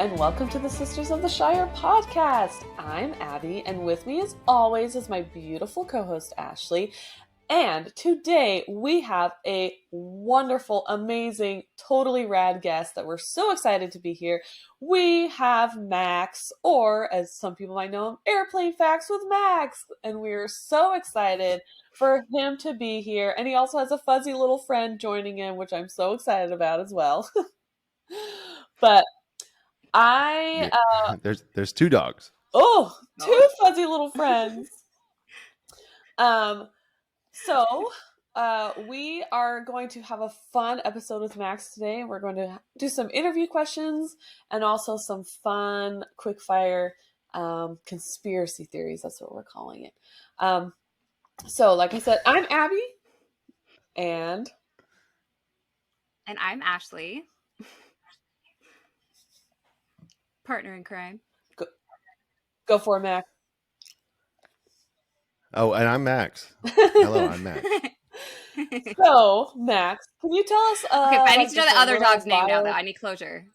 and welcome to the Sisters of the Shire Podcast. I'm Abby, and with me as always is my beautiful co-host Ashley. And today we have a wonderful, amazing, totally rad guest that we're so excited to be here. We have Max, or as some people might know him, Airplane Facts with Max. And we're so excited for him to be here. And he also has a fuzzy little friend joining in, which I'm so excited about as well. But there's two dogs. Two fuzzy little friends. So we are going to have a fun episode with Max today. We're going to do some interview questions and also some fun quickfire conspiracy theories. That's what we're calling it. So like I said, I'm Abby. And I'm Ashley. Partner in crime. Go for it, Max. Oh, and I'm Max. Hello, I'm Max. So, Max, can you tell us... okay, but I need to know the other dog's name now, though. I need closure.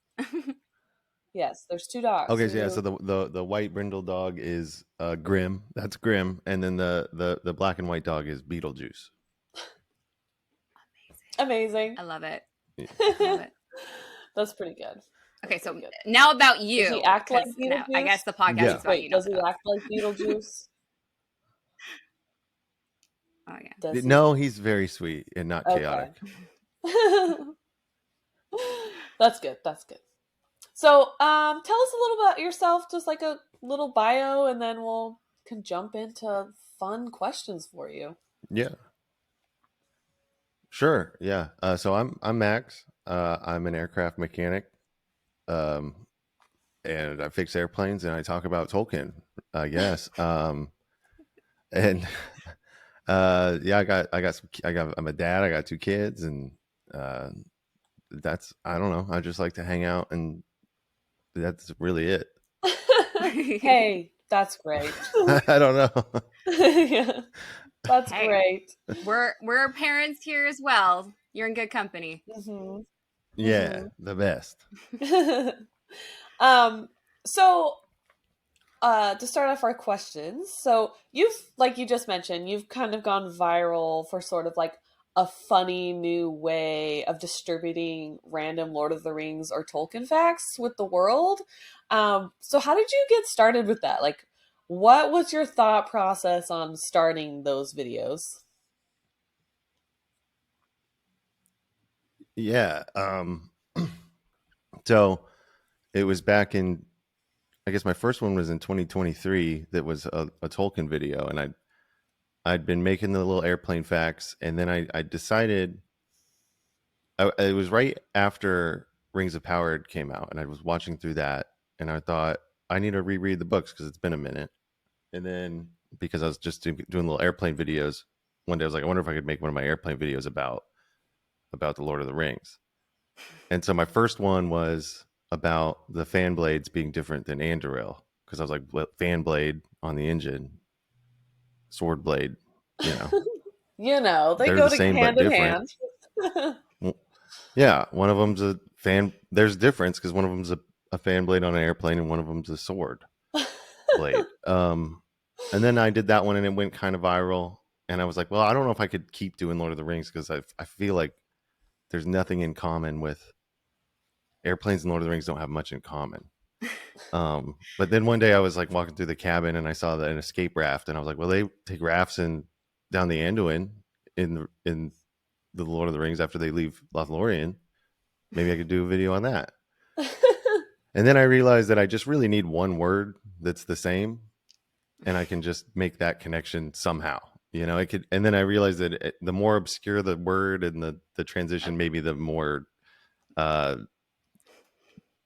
Yes, there's two dogs. Okay, so yeah, so the white brindle dog is Grim. That's Grim. And then the black and white dog is Beetlejuice. Amazing. I love it. Yeah. Love it. That's pretty good. Okay, so now about you. Does he act like Beetlejuice? I guess the podcast is about you. Does he act like Beetlejuice? Oh, yeah. No, he's very sweet and not chaotic. That's good. That's good. So, tell us a little about yourself, just like a little bio, and then can jump into fun questions for you. Yeah. Sure. Yeah. So I'm Max. I'm an aircraft mechanic. And I fix airplanes and I talk about Tolkien, I guess. And yeah, I'm a dad. I got 2 kids, and I don't know. I just like to hang out, and that's really it. Hey, that's great. I don't know. Yeah, that's great. We're parents here as well. You're in good company. Mm-hmm. Yeah, the best. So to start off our questions, so like you just mentioned, you've kind of gone viral for sort of like a funny new way of distributing random Lord of the Rings or Tolkien facts with the world. So how did you get started with that? Like, what was your thought process on starting those videos? Yeah. So it was back in, I guess my first one was in 2023. That was a Tolkien video, and I'd been making the little airplane facts, and then I decided, it was right after Rings of Power came out, and I was watching through that, and I thought I need to reread the books because it's been a minute. And then because I was just doing little airplane videos, one day I was like, I wonder if I could make one of my airplane videos about the Lord of the Rings. And so my first one was about the fan blades being different than Anduril, because I was like, fan blade on the engine, sword blade, they go together hand in hand. Yeah, one of them's a fan. There's a difference because one of them's a fan blade on an airplane, and one of them's a sword blade. And then I did that one, and it went kind of viral. And I was like, well, I don't know if I could keep doing Lord of the Rings, because I feel like there's nothing in common with airplanes, and Lord of the Rings don't have much in common. But then one day I was like walking through the cabin, and I saw an escape raft, and I was like, well, they take rafts down the Anduin in the Lord of the Rings after they leave Lothlorien. Maybe I could do a video on that. And then I realized that I just really need one word that's the same, and I can just make that connection somehow. It could. And then I realized that the more obscure the word and the transition, maybe the more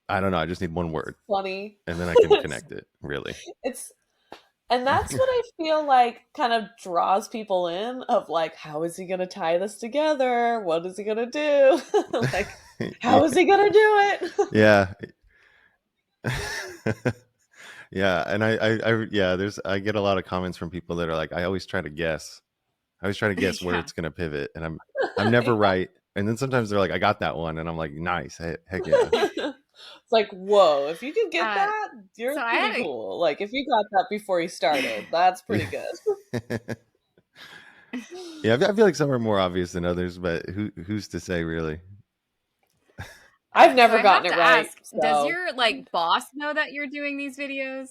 I don't know. I just need one word. Funny. And then I can connect it, really. And that's what I feel like kind of draws people in, of like, how is he going to tie this together? What is he going to do? Like, how is he going to do it? Yeah. Yeah. And I get a lot of comments from people that are like, I always try to guess where it's going to pivot, and I'm never right. And then sometimes they're like, I got that one. And I'm like, nice. Heck yeah. It's like, whoa, if you could get Uh, that, you're so I pretty had a cool. Like, if you got that before you started, that's pretty good. Yeah, I feel like some are more obvious than others, but who's to say, really? I've so never I have gotten it to right, ask, does so. your like boss know that you're doing these videos?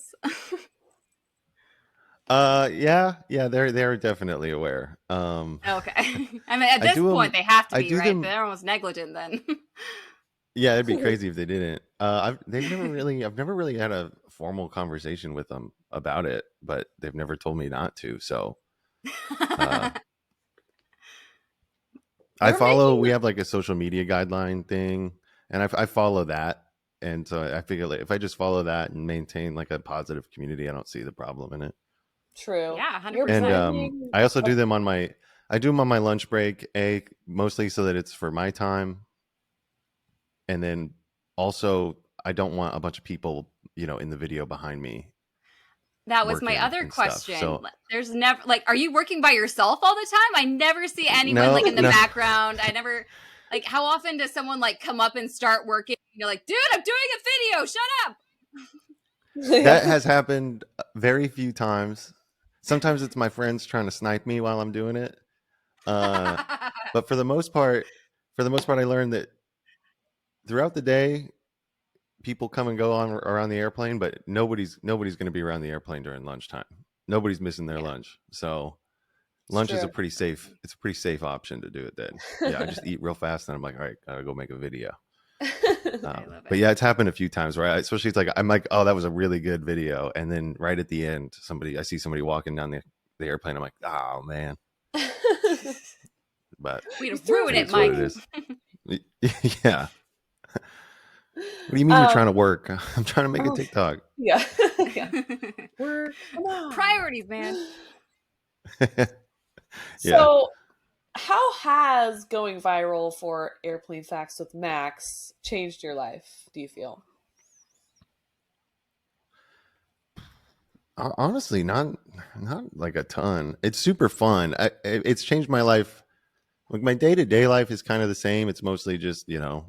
Yeah, they're definitely aware. Okay. I mean, at I this do point, them. they have to I be, do right? them. They're almost negligent then. Yeah, it'd be crazy if they didn't. I've never really had a formal conversation with them about it, but they've never told me not to. So, uh, You're making we have like a social media guideline thing, and I follow that. And so I figure like, if I just follow that and maintain like a positive community, I don't see the problem in it. true. Yeah, You're 100%. And bringing I also a do them on my lunch break, mostly so that it's for my time. And then also I don't want a bunch of people, in the video behind me That was my working other and stuff. question. So There's never like, are you working by yourself all the time? I never see anyone no, like in the no, background. I never like. How often does someone like come up and start working? You're like, dude, I'm doing a video. Shut up. yeah. that has happened very few times. Sometimes it's my friends trying to snipe me while I'm doing it. But for the most part, I learned that throughout the day, people come and go on around the airplane, but nobody's going to be around the airplane during lunchtime. Nobody's missing their Yeah. lunch, so It's lunch is true. a pretty safe. It's a pretty safe option to do it then. Yeah, I just eat real fast, and I'm like, all right, gotta go make a video. I love But it. yeah, it's happened a few times, right? Especially it's like I'm like, oh, that was a really good video, and then right at the end, I see somebody walking down the airplane. I'm like, oh man, but Way to You threw ruin it it, it's what Mike. it is. Yeah. What do you mean you're trying to work? I'm trying to make a oh, TikTok. yeah. Yeah. Come on. Priorities, man. Yeah. So, how has going viral for Airplane Facts with Max changed your life, do you feel? Honestly, not like a ton. It's super fun. It's changed my life. Like my day-to-day life is kind of the same. It's mostly just, uh,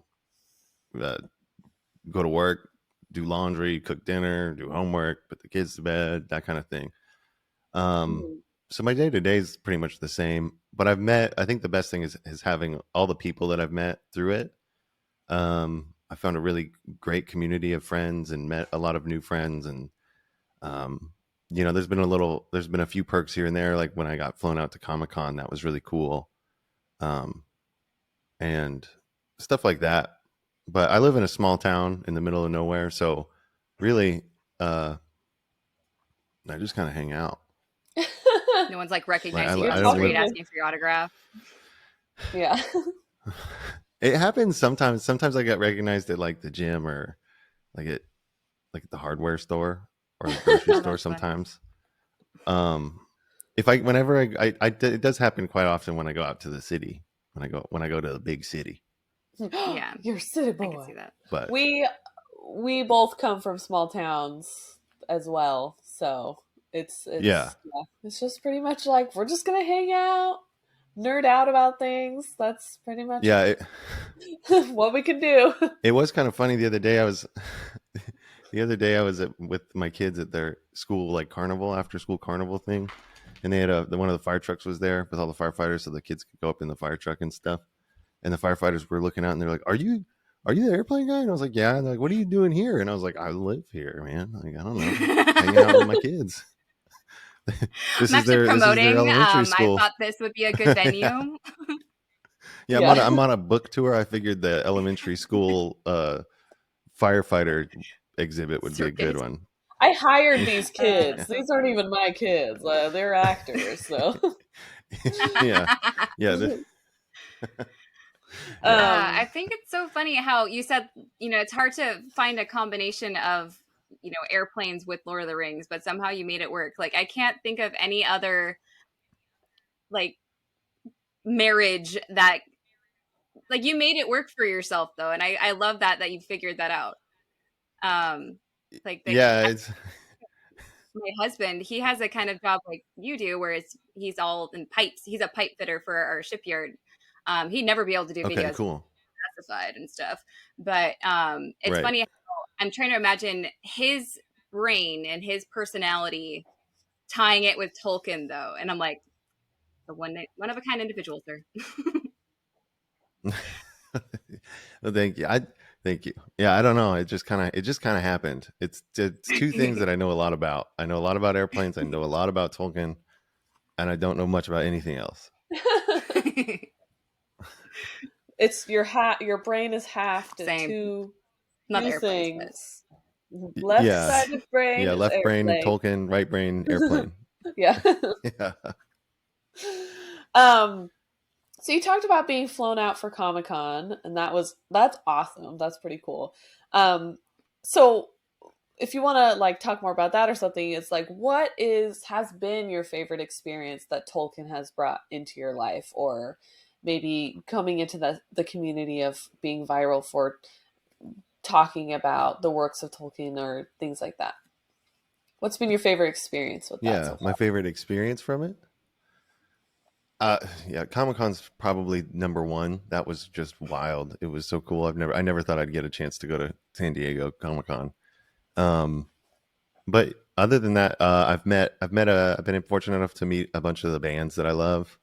go to work, do laundry, cook dinner, do homework, put the kids to bed, that kind of thing. Um, Mhm. so my day-to-day is pretty much the same, but I think the best thing is having all the people that I've met through it. I found a really great community of friends and met a lot of new friends, and um, there's been a few perks here and there, like when I got flown out to Comic-Con, that was really cool. Um, and stuff like that. But I live in a small town in the middle of nowhere, so really, I just kind of hang out. No one's like Like recognizing you You're on I the don't street, live. talking asking for your autograph. to, yeah. It happens sometimes. Sometimes I get recognized at like the gym or like at the hardware store or the grocery Oh, store. that's funny. Sometimes, um, if I whenever it does happen quite often when I go out to the city. When I go to the big city, Yeah, You're a city I can see boy. that. but We both come from small towns as well, so yeah, it's just pretty much like we're just gonna hang out, nerd out about things. That's pretty much yeah. what we can do. It was kind of funny the other day. With my kids at their school like carnival, after school carnival thing, and they had one of the fire trucks was there with all the firefighters, so the kids could go up in the fire truck and stuff. And the firefighters were looking out, and they're like, Are you the airplane guy?" And I was like, "Yeah." And they're like, "What are you doing here?" And I was like, "I live here, man. Like, I don't know, hanging out with my kids. I'm actually This is their promoting. elementary I school." thought this would be a good venue. Yeah, Yeah. I'm on a book tour. I figured the elementary school firefighter exhibit would be a good Circuit. one. I hired these kids. So These aren't funny. even my kids. They're actors, so. Yeah, yeah, yeah. I think it's so funny how you said, it's hard to find a combination of, airplanes with Lord of the Rings, but somehow you made it work. Like, I can't think of any other, like, marriage that, like, you made it work for yourself, though. And I love that you figured that out. Like, Yeah, it's my husband, he has a kind of job like you do, where he's all in pipes. He's a pipe fitter for our shipyard. He'd never be able to do okay, videos cool. classified and stuff. But it's Right. funny I'm trying to imagine his brain and his personality tying it with Tolkien, though. And I'm like, the one of a kind individual, sir. Well, thank you. Thank you. Yeah, I don't know. It just kind of happened. It's two things that I know a lot about. I know a lot about airplanes. I know a lot about Tolkien, and I don't know much about anything else. It's your brain is half to Same. two Not new airplanes, things. Left side of brain Yeah, is left brain airplane. Tolkien, right brain airplane. Yeah. Yeah. So you talked about being flown out for Comic-Con, and that's awesome. That's pretty cool. So if you want to like talk more about that or something, it's like, what has been your favorite experience that Tolkien has brought into your life, or maybe coming into the community of being viral for talking about the works of Tolkien or things like that? What's been your favorite experience with that so far? My favorite experience from it? Yeah, Comic-Con's probably number one. That was just wild. It was so cool. I never thought I'd get a chance to go to San Diego Comic-Con. But other than that, I've been fortunate enough to meet a bunch of the bands that I love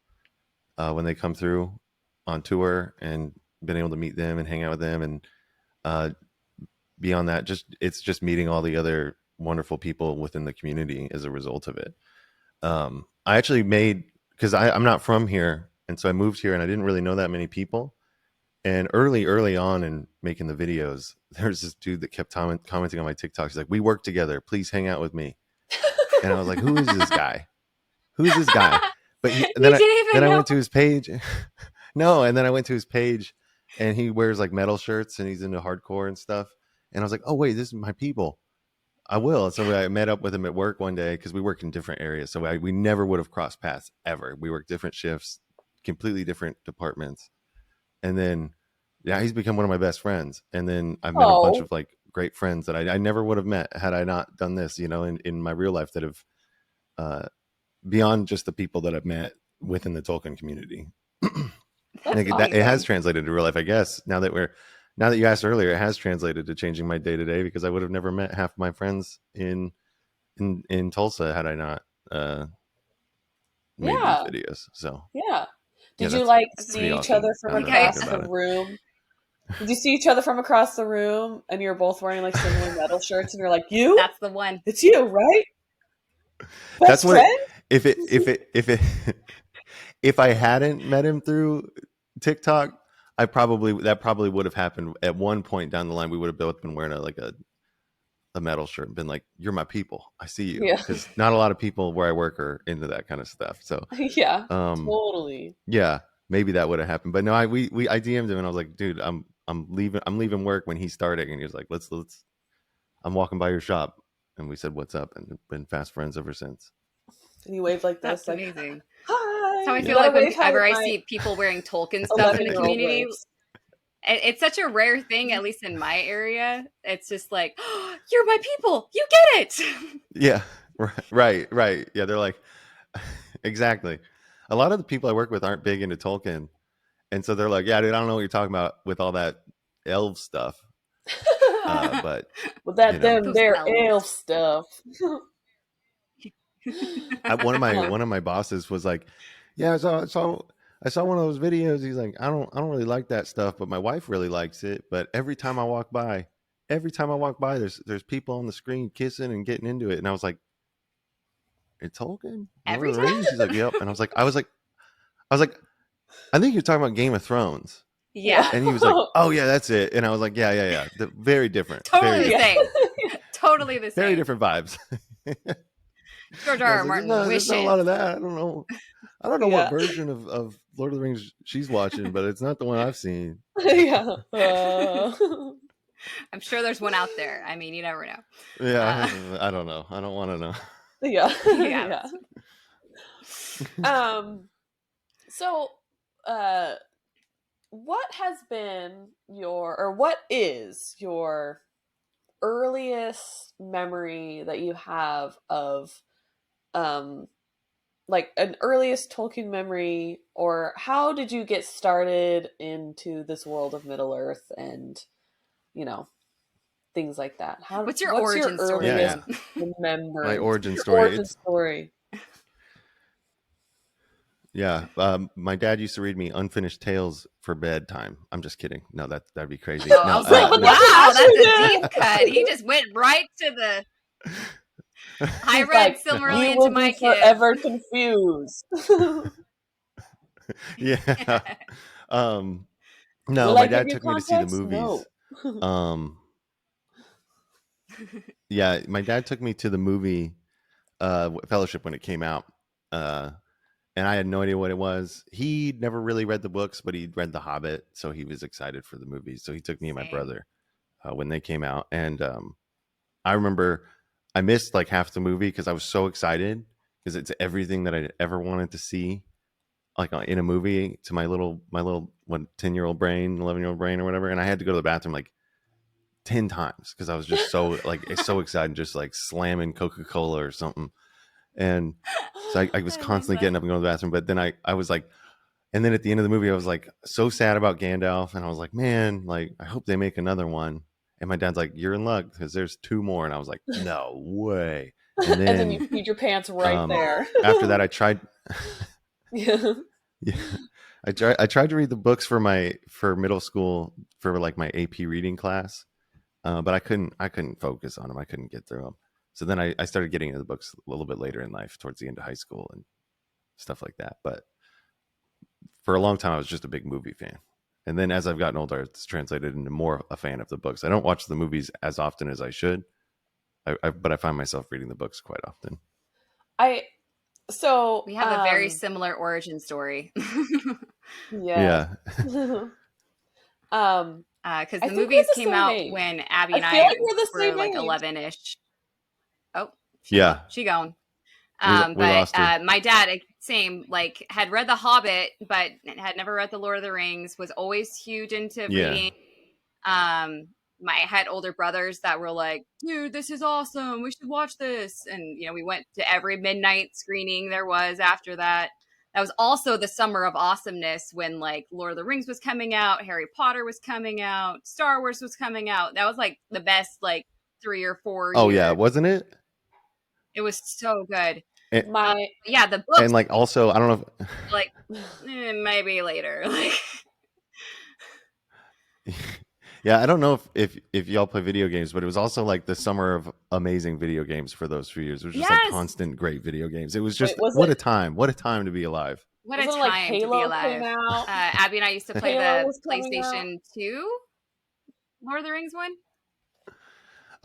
when they come through on tour, and been able to meet them and hang out with them. And beyond that, it's just meeting all the other wonderful people within the community as a result of it. I actually because I'm not from here, and so I moved here and I didn't really know that many people. And early on in making the videos, there's this dude that kept commenting on my TikTok. He's like, "We work together. Please hang out with me." And I was like, "Who is this guy? Who's this guy?" But then I went to his page. No, and then I went to his page, and he wears like metal shirts, and he's into hardcore and stuff. And I was like, "Oh wait, this is my people. I will." So I met up with him at work one day because we work in different areas. So we never would have crossed paths ever. We work different shifts, completely different departments. And then, yeah, he's become one of my best friends. And then I've met a bunch of like great friends that I never would have met had I not done this, in my real life, that have beyond just the people that I've met within the Tolkien community. It has translated to real life, I guess. Now that you asked earlier, it has translated to changing my day to day, because I would have never met half of my friends in Tulsa had I not made these videos. So yeah. Did yeah, you like that's see each awesome. other from across the room? Did you see each other from across the room, and you're both wearing like similar metal shirts, and you're like, "You? That's the one. It's you, right?" That's what if I hadn't met him through TikTok, that probably would have happened at one point down the line. We would have both been wearing a metal shirt and been like, "You're my people. I see you." Yeah. Because not a lot of people where I work are into that kind of stuff. So yeah, totally. Yeah, maybe that would have happened. But no, I DM'd him and I was like, "Dude, I'm leaving work when he's starting," and he was like, let's I'm walking by your shop, and we said what's up, and been fast friends ever since. And you wave like this. That's like, amazing. Hi. That's how I feel like whenever I see people wearing Tolkien stuff in the community. It's such a rare thing, at least in my area. It's just like, "Oh, you're my people. You get it." Yeah, right. Yeah, they're like, exactly. A lot of the people I work with aren't big into Tolkien, and so they're like, "Yeah, dude, I don't know what you're talking about with all that elf stuff." But with that their elf stuff. One of my bosses was like, "Yeah, I saw one of those videos." He's like, "I don't really like that stuff, but my wife really likes it. But every time I walk by, there's people on the screen kissing and getting into it." And I was like, "It's Tolkien? Lord of the Rings?" He's like, "Yep." And I was like, "I think you're talking about Game of Thrones." Yeah. And he was like, "Oh yeah, that's it." And I was like, "Yeah. Very different. Totally the same. Totally the same. Very different vibes." George R. R. Martin there's not a lot of that. I don't know what version of Lord of the Rings she's watching, but it's not the one I've seen. Yeah. I'm sure there's one out there. I mean, you never know. Yeah, I don't know. I don't want to know. Yeah. So, what is your earliest memory that you have of, like an earliest Tolkien memory, or how did you get started into this world of Middle Earth, and things like that. What's your origin story? earliest Yeah. remembrance? My origin story. Origin story. Yeah. My dad used to read me Unfinished Tales for bedtime. I'm just kidding. No, that'd be crazy. Oh, No, I was like, but no. wow, that's what that's a Ashley deep cut. He just went right to the. I He's read like, Silmarillion you will to my be kids. forever confused. Yeah. No, Will my I give dad you took me to see the context? movies. No. Yeah, my dad took me to the movie Fellowship when it came out. And I had no idea what it was. He never really read the books, but he'd read The Hobbit, so he was excited for the movies. So he took me and my Same. brother when they came out. And I remember I missed like half the movie because I was so excited because it's everything that I ever wanted to see, like in a movie, to my little 10-year-old brain, 11-year-old brain, or whatever. And I had to go to the bathroom like 10 times because I was just so so excited, just like slamming Coca-Cola or something. And so I was constantly getting up and going to the bathroom. But then I was like, and then at the end of the movie, I was like so sad about Gandalf. And I was like, man, like, I hope they make another one. And my dad's like, you're in luck because there's 2 more. And I was like, no way. And then you peed your pants right there. After that, I tried. Yeah. Yeah, I tried to read the books for middle school for like my AP reading class, but I couldn't focus on them. I couldn't get through them. So then I started getting into the books a little bit later in life, towards the end of high school and stuff like that. But for a long time, I was just a big movie fan. And then as I've gotten older, it's translated into more a fan of the books. I don't watch the movies as often as I should, but I find myself reading the books quite often. So we have a very similar origin story. Yeah. Because the movies came out when Abby and I were like 11-ish. Oh, she gone. We lost her. My dad, same, like had read The Hobbit, but had never read The Lord of the Rings. Was always huge into reading. I had older brothers that were like, dude, this is awesome. We should watch this. And, we went to every midnight screening there was after that. That was also the summer of awesomeness when like Lord of the Rings was coming out, Harry Potter was coming out, Star Wars was coming out. That was like the best like 3 or 4 years. Oh yeah, wasn't it? It was so good. The books. And like also, I don't know if like maybe later. Like yeah, I don't know if y'all play video games, but it was also like the summer of amazing video games for those few years. It was just like constant great video games. It was just a time. What a time to be alive. What a time to be alive. Abby and I used to play the PlayStation 2 Lord of the Rings one.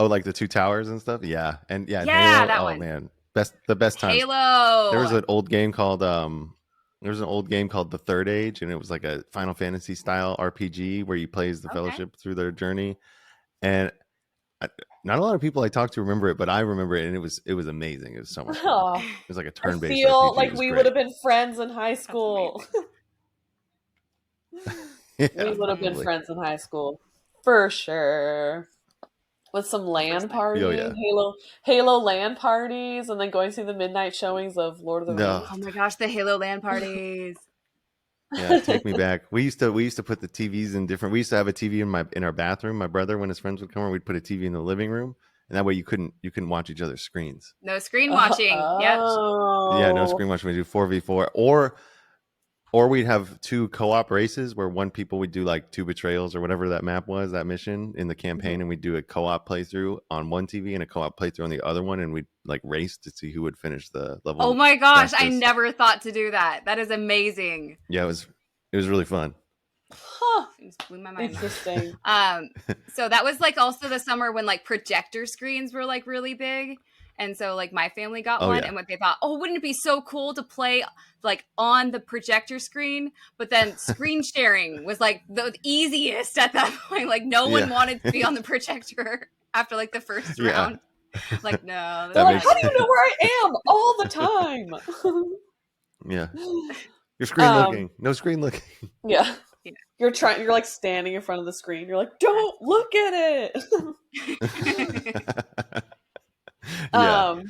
Oh, like the 2 towers and stuff? Yeah. And yeah, Halo, that one. Man. The best time. Halo. There was an old game called The Third Age, and it was like a Final Fantasy style RPG where you play as the Fellowship through their journey. And not a lot of people I talked to remember it, but I remember it, and it was amazing. It was so much fun. It was like a turn-based I feel RPG. like we would have been friends in high school. We would have been friends in high school for sure. With some LAN parties, Halo LAN parties, and then going to the midnight showings of Lord of the Rings. Oh my gosh, the Halo LAN parties! Yeah, take me back. We used to put the TVs in different. We used to have a TV in our bathroom. My brother, when his friends would come over, we'd put a TV in the living room, and that way you couldn't watch each other's screens. No screen watching. Yep. Yeah, no screen watching. We do 4v4 or we'd have 2 co-op races where one people would do like 2 betrayals or whatever that map was, that mission in the campaign, and we'd do a co-op playthrough on one TV and a co-op playthrough on the other one, and we'd like race to see who would finish the level. Oh my gosh, fastest. I never thought to do that. That is amazing. Yeah, it was really fun. It just blew my mind. Interesting. So that was like also the summer when like projector screens were like really big. And so like my family got one, and what they thought, wouldn't it be so cool to play like on the projector screen? But then screen sharing was like the easiest at that point. Like no one wanted to be on the projector after like the first round. Like, no. Like, how do you know where I am all the time? Yeah. You're screen looking. No screen looking. Yeah. You're like standing in front of the screen. You're like, don't look at it. Yeah.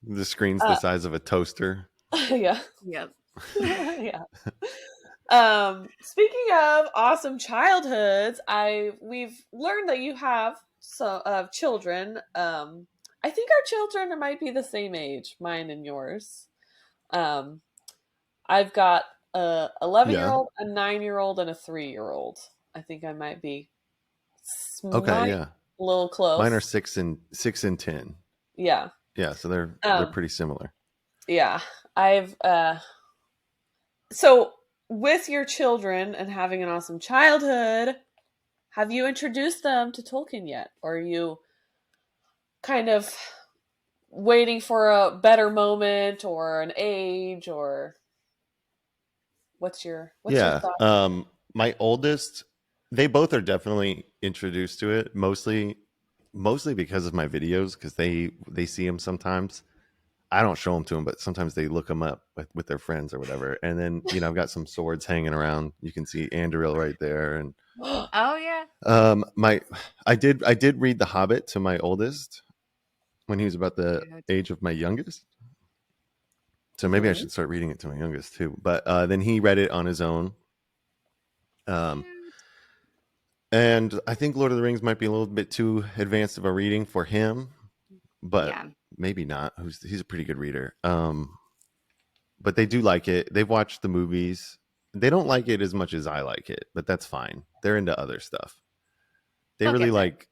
The screen's the size of a toaster. Yeah. Yep. Yeah. Speaking of awesome childhoods, we've learned that you have of children. I think our children might be the same age, mine and yours. I've got a 11-year-old, a 9-year-old, and a 3-year-old. I think I might be Okay, yeah. a little close. Mine are 6 and 10. Yeah. Yeah, so they're pretty similar. Yeah. I've so with your children and having an awesome childhood, have you introduced them to Tolkien yet? Or are you kind of waiting for a better moment or an age, or what's your thought? My oldest, they both are definitely introduced to it, mostly because of my videos, because they see them sometimes. I don't show them to them, but sometimes they look them up with their friends or whatever. And then, I've got some swords hanging around. You can see Anduril right there. And oh yeah. I did read The Hobbit to my oldest when he was about the age of my youngest. So maybe I should start reading it to my youngest too. But then he read it on his own. And I think Lord of the Rings might be a little bit too advanced of a reading for him, but maybe not. He's a pretty good reader. But they do like it. They've watched the movies. They don't like it as much as I like it, but that's fine. They're into other stuff. They really like,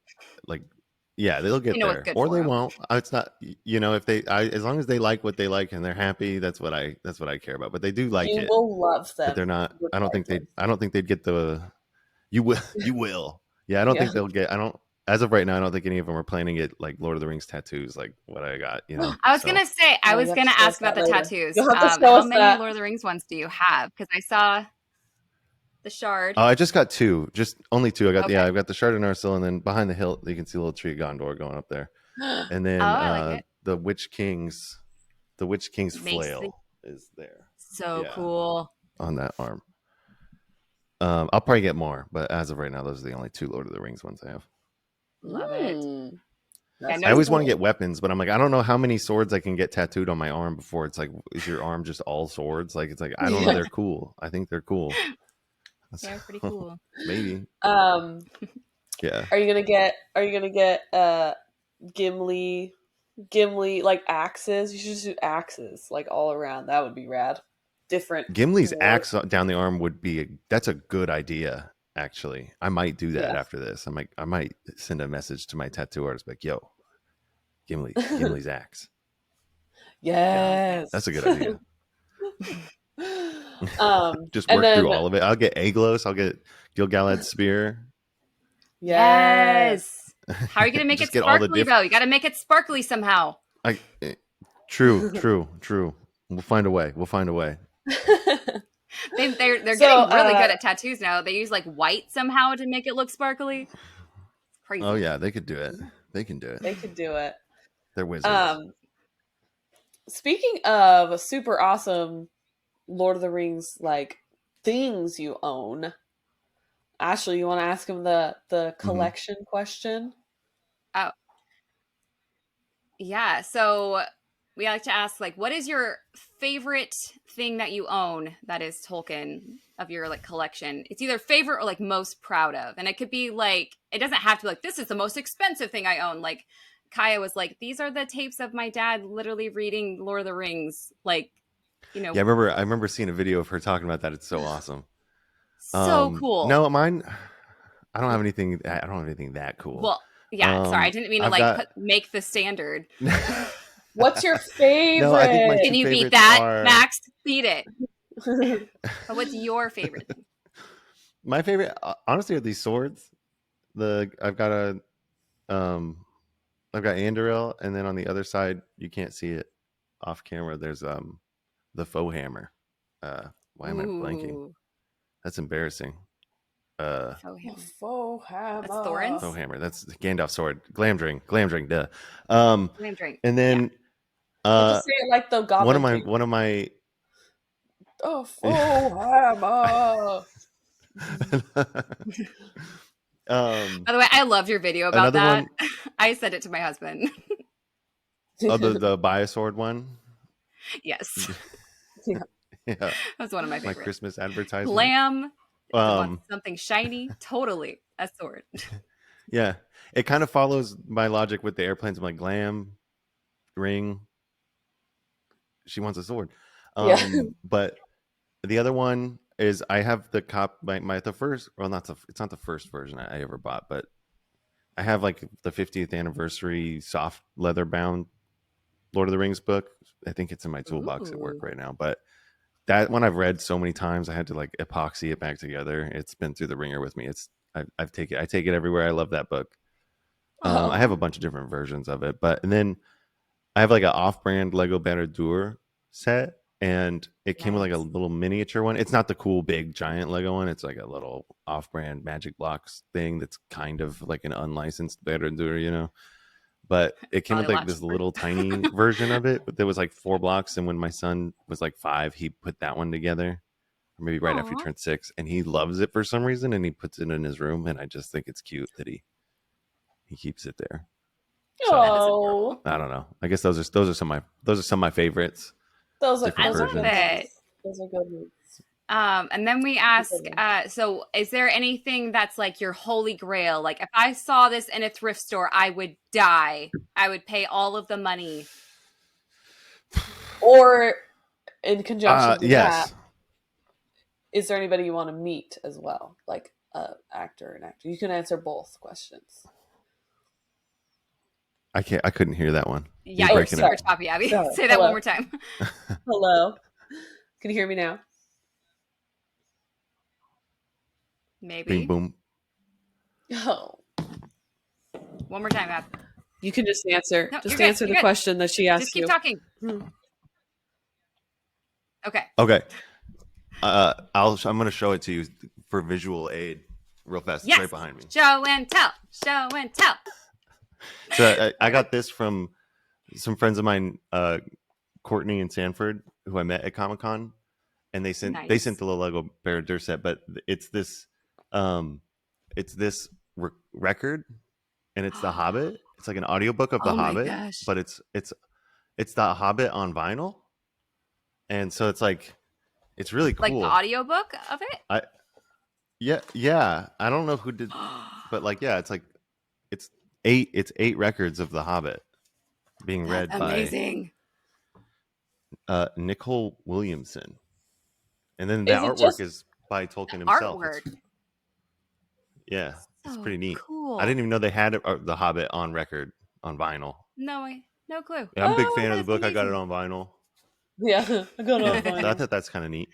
they'll get there, or they won't. It's not, if as long as they like what they like and they're happy, that's what I care about. But they do like it. You will love them. But they're not. I don't think they'd get the. You will. Yeah, I don't think they'll get. As of right now, I don't think any of them are planning it like Lord of the Rings tattoos, like what I got. I was gonna say, I was gonna ask about the tattoos. How many Lord of the Rings ones do you have? Because I saw the shard. Oh, I just got 2, just only 2. I got I've got the shard in Narsil, and then behind the hilt you can see a little tree of Gondor going up there, and then like the Witch King's flail is there. So cool on that arm. I'll probably get more, but as of right now, those are the only 2 Lord of the Rings ones I have. Love it. I always want to get weapons, but I'm like, I don't know how many swords I can get tattooed on my arm before it's like, is your arm just all swords? Like, it's like, I don't know. They're cool. I think they're cool. They're pretty cool. Maybe. Yeah. Are you gonna get Gimli like axes? You should just do axes like all around. That would be rad. Different. Gimli's axe down the arm would be that's a good idea. Actually, I might do that after this. I might send a message to my tattoo artist, like, "Yo, Gimli's axe." Yes, that's a good idea. Just work through all of it. I'll get Aglos. I'll get Gil-galad's spear. Yes. How are you gonna make it sparkly though? You got to make it sparkly somehow. True. We'll find a way. They're getting really good at tattoos now. They use like white somehow to make it look sparkly. Crazy. Oh yeah, they could do it. They can do it. They're wizards. Speaking of super awesome Lord of the Rings like things you own, Ashley, you want to ask him the collection question? Oh, yeah. So we like to ask, like, what is your favorite thing that you own that is Tolkien of your like collection? It's either favorite or like most proud of, and it could be like, it doesn't have to be like, this is the most expensive thing I own. Like Kaya was like, these are the tapes of my dad literally reading Lord of the Rings. Like, Yeah, I remember seeing a video of her talking about that. It's so awesome. So cool. No, mine. I don't have anything that cool. Well, yeah. Sorry, I didn't mean to make the standard. What's your favorite? No, I think can you beat that, Max? Beat it. But what's your favorite thing? My favorite, honestly, are these swords. I've got Anduril, and then on the other side, you can't see it off camera. There's the faux hammer. Why am I blanking? That's embarrassing. Faux hammer. That's Thorin's? Faux hammer. That's Gandalf's sword. Glamdring, duh. Glamdring. And then just say it like the goblin. One of my oh, faux hammer. By the way, I loved your video about that. I sent it to my husband. The Biosword one? Yes. Yeah. That was one of my favorites. My Christmas advertisement. Glam. Something shiny. Totally a sword. Yeah. It kind of follows my logic with the airplanes. I'm like, glam, ring. She wants a sword. Yeah. But the other one is I have the the first, well, it's not the first version I ever bought, but I have like the 50th anniversary soft leather bound Lord of the Rings book. I think it's in my toolbox at work right now, but that one I've read so many times, I had to like epoxy it back together. It's been through the ringer with me. I take it everywhere. I love that book. I have a bunch of different versions of it, and then I have like an off-brand Lego Better set, and it came with like a little miniature one. It's not the cool big giant Lego one. It's like a little off-brand Magic Blocks thing that's kind of like an unlicensed Better, but it came with like this little tiny version of it, but there was like 4 blocks. And when my son was like 5, he put that one together, or maybe right after he turned 6, and he loves it for some reason, and he puts it in his room. And I just think it's cute that he keeps it there. So, I don't know. I guess those are some of my favorites. Those are I love it. Those are good ones. And then we ask, so is there anything that's like your holy grail? Like if I saw this in a thrift store, I would die. I would pay all of the money. Or in conjunction with yes. that, is there anybody you want to meet as well? Like an actor. You can answer both questions. I couldn't hear that one. Yeah, you're super choppy, Abby. Say that one more time. Hello. Can you hear me now? Maybe. Bing, boom. Oh. One more time, Ab. You can just answer. No, just answer the question that she asked you. Just keep talking. Okay. Okay. I'm going to show it to you for visual aid real fast. Yes. It's right behind me. Show and tell. Show and tell. So I got this from some friends of mine, Courtney and Sanford, who I met at Comic-Con, and they sent the little Lego Bear set, but it's this record, and it's The Hobbit. It's like an audiobook of The Hobbit, but it's The Hobbit on vinyl, and so it's like it's really cool. Like the audiobook of it. Yeah. I don't know who did, but like it's like it's 8 records of The Hobbit being read by Nicole Williamson, and then the artwork is by Tolkien himself. Yeah, it's pretty neat. Cool. I didn't even know they had The Hobbit on record on vinyl. No clue. Yeah, I'm a big fan of the book. Amazing. I got it on vinyl. Yeah, I got it on vinyl. So I thought that's kind of neat.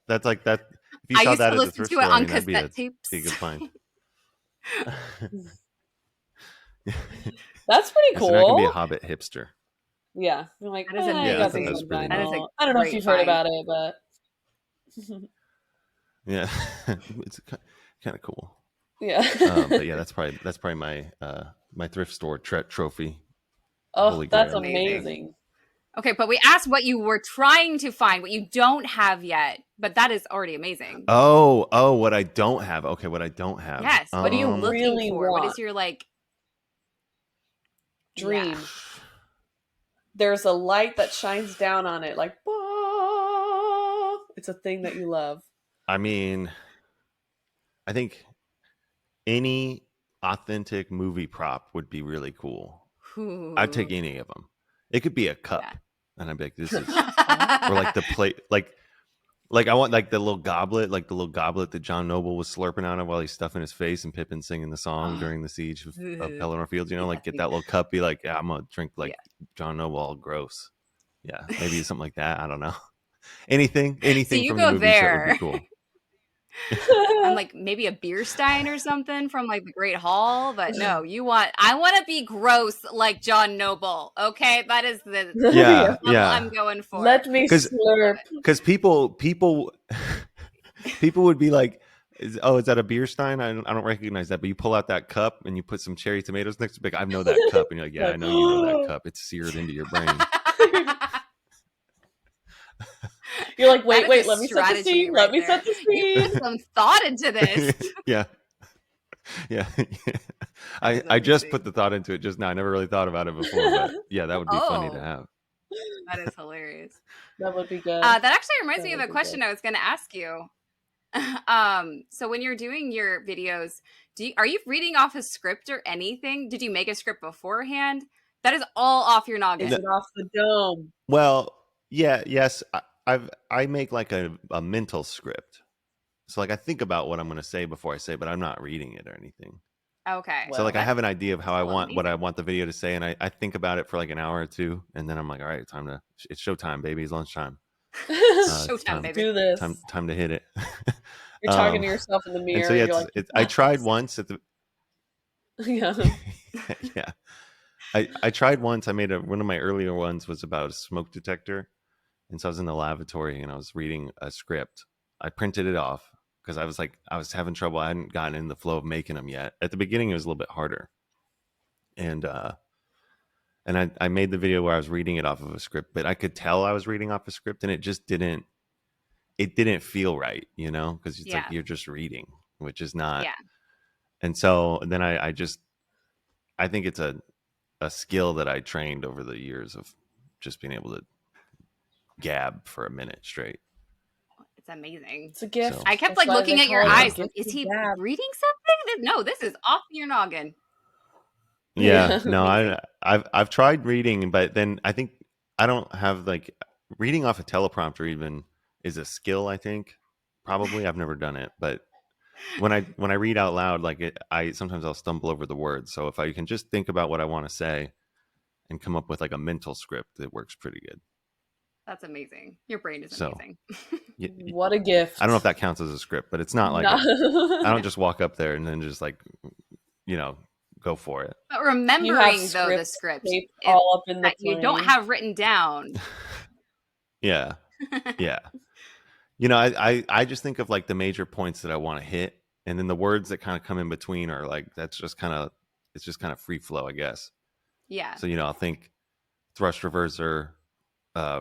That's like that. If you saw that at the thrift store, that'd be a good find. That's pretty cool. So I can be a Hobbit hipster. Yeah, I'm like, I think that's pretty neat. I don't know if you've heard about it, but yeah, it's kind of cool. Yeah, but yeah, that's probably my my thrift store trophy. Oh, that's amazing. Okay, but we asked what you were trying to find, what you don't have yet, but that is already amazing. Oh, what I don't have. Okay, what I don't have. Yes. What are you looking really for? Want? What is your dream? Yeah. There's a light that shines down on it, like, bah! It's a thing that you love. I mean, I think any authentic movie prop would be really cool. Ooh. I'd take any of them. It could be a cup, and I'd be like, "This is," or like the plate, like I want like the little goblet that John Noble was slurping out of while he's stuffing his face, and Pippin singing the song during the siege of Pelennor Fields. You know, like get that little cup, be like, "Yeah, I'm gonna drink like John Noble, all gross." Yeah, maybe something like that. I don't know. Anything so you from go the movie there. Would be cool. I'm like maybe a beer stein or something from like the Great Hall, but no, I want to be gross like John Noble. Okay, that is the level I'm going for. Let me slurp. Because people would be like, is that a beer stein? I don't recognize that. But you pull out that cup and you put some cherry tomatoes next to it. I know that cup, and you're like, yeah, I know you know that cup. It's seared into your brain. You're like, wait, let me set the scene. Let me set the scene. You put some thought into this. Yeah. I just put the thought into it just now. I never really thought about it before, but yeah, that would be funny to have. That is hilarious. That would be good. That actually reminds me of a question I was going to ask you. So when you're doing your videos, are you reading off a script or anything? Did you make a script beforehand? That is all off your noggin. Is it off the dome? Well, yes. I make like a mental script. So like I think about what I'm going to say before I say, but I'm not reading it or anything. Okay. So like I That's have an idea of how I want amazing. what I want the video to say, and I think about it for like an hour or two, and then I'm like, all right, it's showtime, baby. It's lunchtime. Showtime, baby. Do this. Time to hit it. You're talking to yourself in the mirror. And so yeah, you're like, I tried once at the yeah. yeah. I tried once. I made one of my earlier ones was about a smoke detector, and so I was in the lavatory and I was reading a script. I printed it off because I was having trouble. I hadn't gotten in the flow of making them yet. At the beginning, it was a little bit harder, and I made the video where I was reading it off of a script, but I could tell I was reading off a script, and it just didn't feel right, because it's like you're just reading, which is not. Yeah. And so then I think it's a skill that I trained over the years of just being able to gab for a minute straight. It's amazing. It's a gift. So- I kept That's like why looking they at your call it a eyes. gift Like, is to he gab. reading something? No, this is off your noggin. Yeah, no, I've tried reading, but then I think I don't have like reading off a teleprompter even is a skill. I think probably I've never done it, but when I read out loud, like I sometimes I'll stumble over the words. So if I can just think about what I want to say and come up with like a mental script, it works pretty good. That's amazing. Your brain is So- amazing. What a gift. I don't know if that counts as a script, but it's not like I don't just walk up there and then just like go for it. But remembering though the script taped all up in the that you don't plane. have written down. Yeah. I just think of like the major points that I want to hit, and then the words that kind of come in between are like it's just kind of free flow, I guess. Yeah. So I'll think thrust reverser,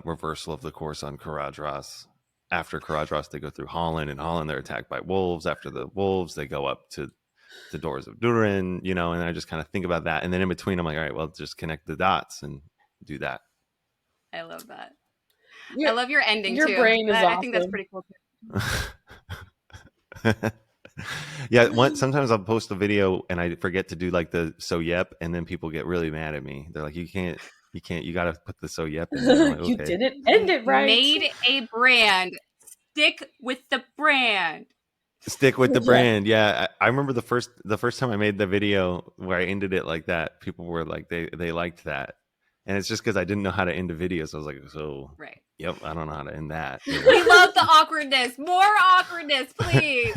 reversal of the course on Karadros. After Karadros, they go through Holland. In Holland, they're attacked by wolves. After the wolves, they go up to the doors of Durin. And I just kind of think about that, and then in between, I'm like, all right, well, just connect the dots and do that. I love that. Your- I love your ending your too. brain is I think that's awesome. pretty cool too. Yeah, sometimes I'll post a video and I forget to do like the so yep, and then people get really mad at me. They're like, you can't, you gotta put the so yep in there. I'm like, You okay. didn't end it right. Made a brand. Stick with the brand. Stick with the Yeah. brand. Yeah, I remember the first time I made the video where I ended it like that. People were like, they liked that, and it's just because I didn't know how to end a video. So I was like, so Right. yep, I don't know how to end that. We love the awkwardness. More awkwardness, please.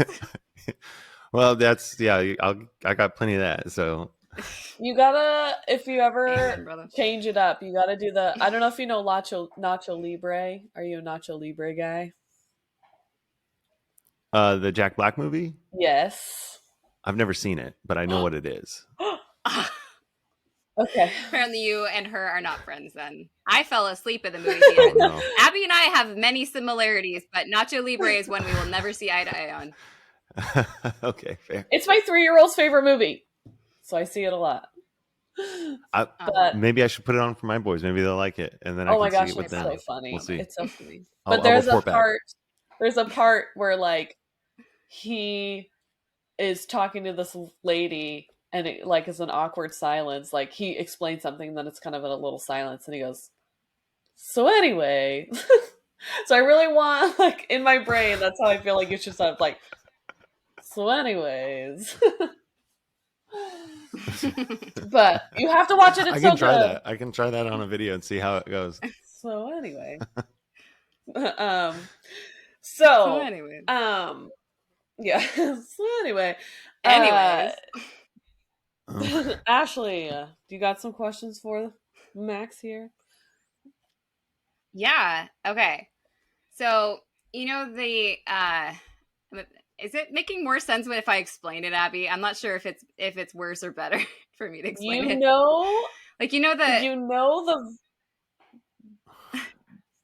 Well, I got plenty of that. So You gotta, if you ever Amen, brother. change it up, you gotta do the. I don't know if you know Nacho Libre. Are you a Nacho Libre guy? the Jack Black movie, Yes. I've never seen it, but I know what it is. Okay. Apparently you and her are not friends then. I fell asleep at the movie theater. Oh, no. Abby and I have many similarities, but Nacho Libre is one we will never see eye to eye on. Okay, fair. It's my 3-year-old's favorite movie, so I see it a lot. But Maybe I should put it on for my boys. Maybe they'll like it, and then I oh can my gosh, see it with it's them. so funny. We'll see. It's so funny. I'll But there's a report back. part. There's a part where like he is talking to this lady, and it like is an awkward silence. Like he explains something, then it's kind of a little silence, and he goes, "So anyway." So I really want, like, in my brain, that's how I feel like it should sound, like, so anyways. But you have to watch it, it's I can so try good. that. I can try that on a video and see how it goes. So anyway. So So, anyway. yeah. So anyway. Anyways. Ashley, do you got some questions for Max here? Yeah. Okay. So, the is it making more sense if I explain it, Abby? I'm not sure if it's worse or better for me to explain it. Like the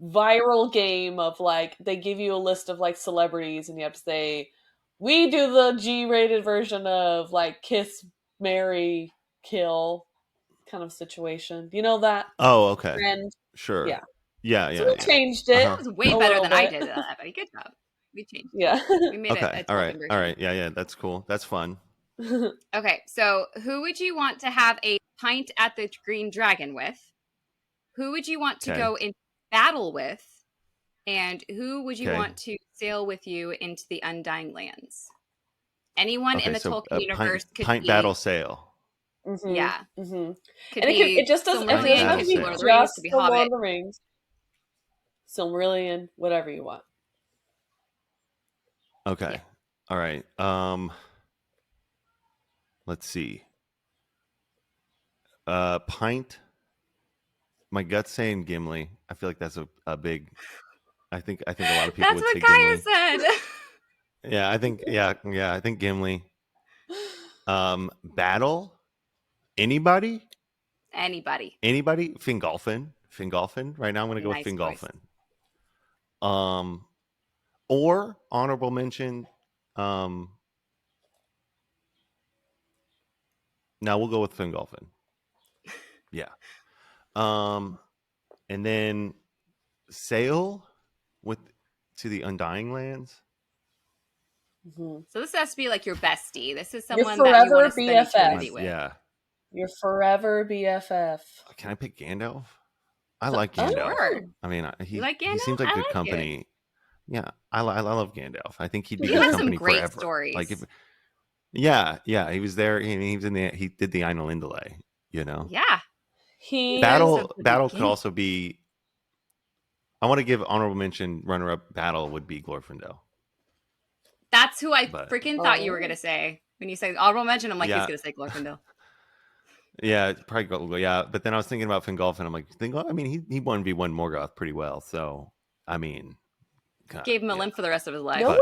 viral game of like they give you a list of like celebrities and you have to say, we do the G-rated version of like kiss, marry, kill kind of situation. Do you know that Oh, okay. trend? Sure. Yeah. Yeah. So we changed it. That was way a better little than I bit. did, Abby. Good job. We changed. Yeah. We made Okay. it a All Tolkien right. version. All right. Yeah. That's cool. That's fun. Okay, so who would you want to have a pint at the Green Dragon with? Who would you want to Okay. go in battle with? And who would you Okay. want to sail with you into the Undying Lands? Anyone in Okay. the So Tolkien universe could pint be. battle sail. Yeah. Mm-hmm. Could And be it just doesn't. It Silmarillion, doesn't have could to be be Lord of the Rings, just could be the Lord Hobbit. of the Rings. Silmarillion, whatever you want. Okay. Yeah. All right. Let's see. Pint. My gut's saying Gimli. I feel like that's a big. I think a lot of people That's would what say Kaya Gimli. said. Yeah, I think. Yeah. I think Gimli. Battle. Anybody? Fingolfin. Right now, I'm going to go Nice with choice. Fingolfin. Or honorable mention. Now we'll go with Fingolfin. Yeah. And then sail to the Undying Lands. Mm-hmm. So this has to be like your bestie. This is Your someone that you want to spend forever eternity BFF. with. Yeah. Your forever BFF. Can I pick Gandalf? I like Gandalf. Sure. I mean, You like he Gandalf? seems like I good like company. it. Yeah, I love Gandalf. I think he'd be He good has some company great forever. stories. Like he was there. He was he did the Ainulindalë. You know. Yeah. Battle could beginning. also be. I want to give honorable mention. Runner-up battle would be Glorfindel. That's who I freaking thought you were gonna say when you said honorable mention. I'm like, he's gonna say Glorfindel. Yeah, probably go. Yeah, but then I was thinking about Fingolfin. I'm like, I mean, he 1v1 Morgoth pretty well. So I mean, God, Gave him a limp for the rest of his life. No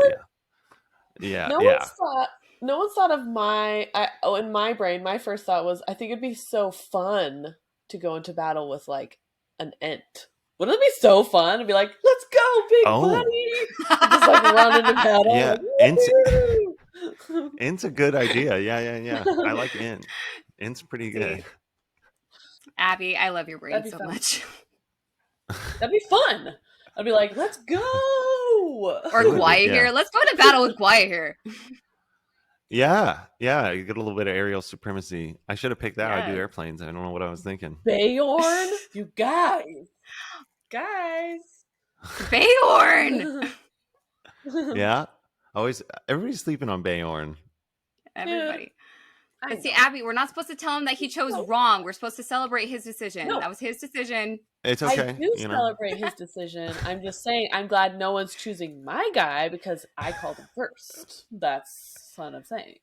one's thought of in my brain, my first thought was, I think it'd be so fun to go into battle with like an Ent. Wouldn't it be so fun to be like, let's go, big buddy? Just like run into battle. Yeah, like, Ent's a good idea. Yeah. I like Ent. Ent's pretty good. Abby, I love your brain so fun. Much. That'd be fun. I'd be like, let's go. Or Guaihir. Let's go to battle with Guaihir. Yeah. You get a little bit of aerial supremacy. I should have picked that. I do airplanes. I don't know what I was thinking. Beorn, you guys. Beorn. Yeah. Everybody's sleeping on Beorn. Everybody. But see, Abby, we're not supposed to tell him that he chose wrong. We're supposed to celebrate his decision. No. That was his decision. It's okay. I do celebrate his decision. I'm just saying, I'm glad no one's choosing my guy because I called him first. That's what I'm saying.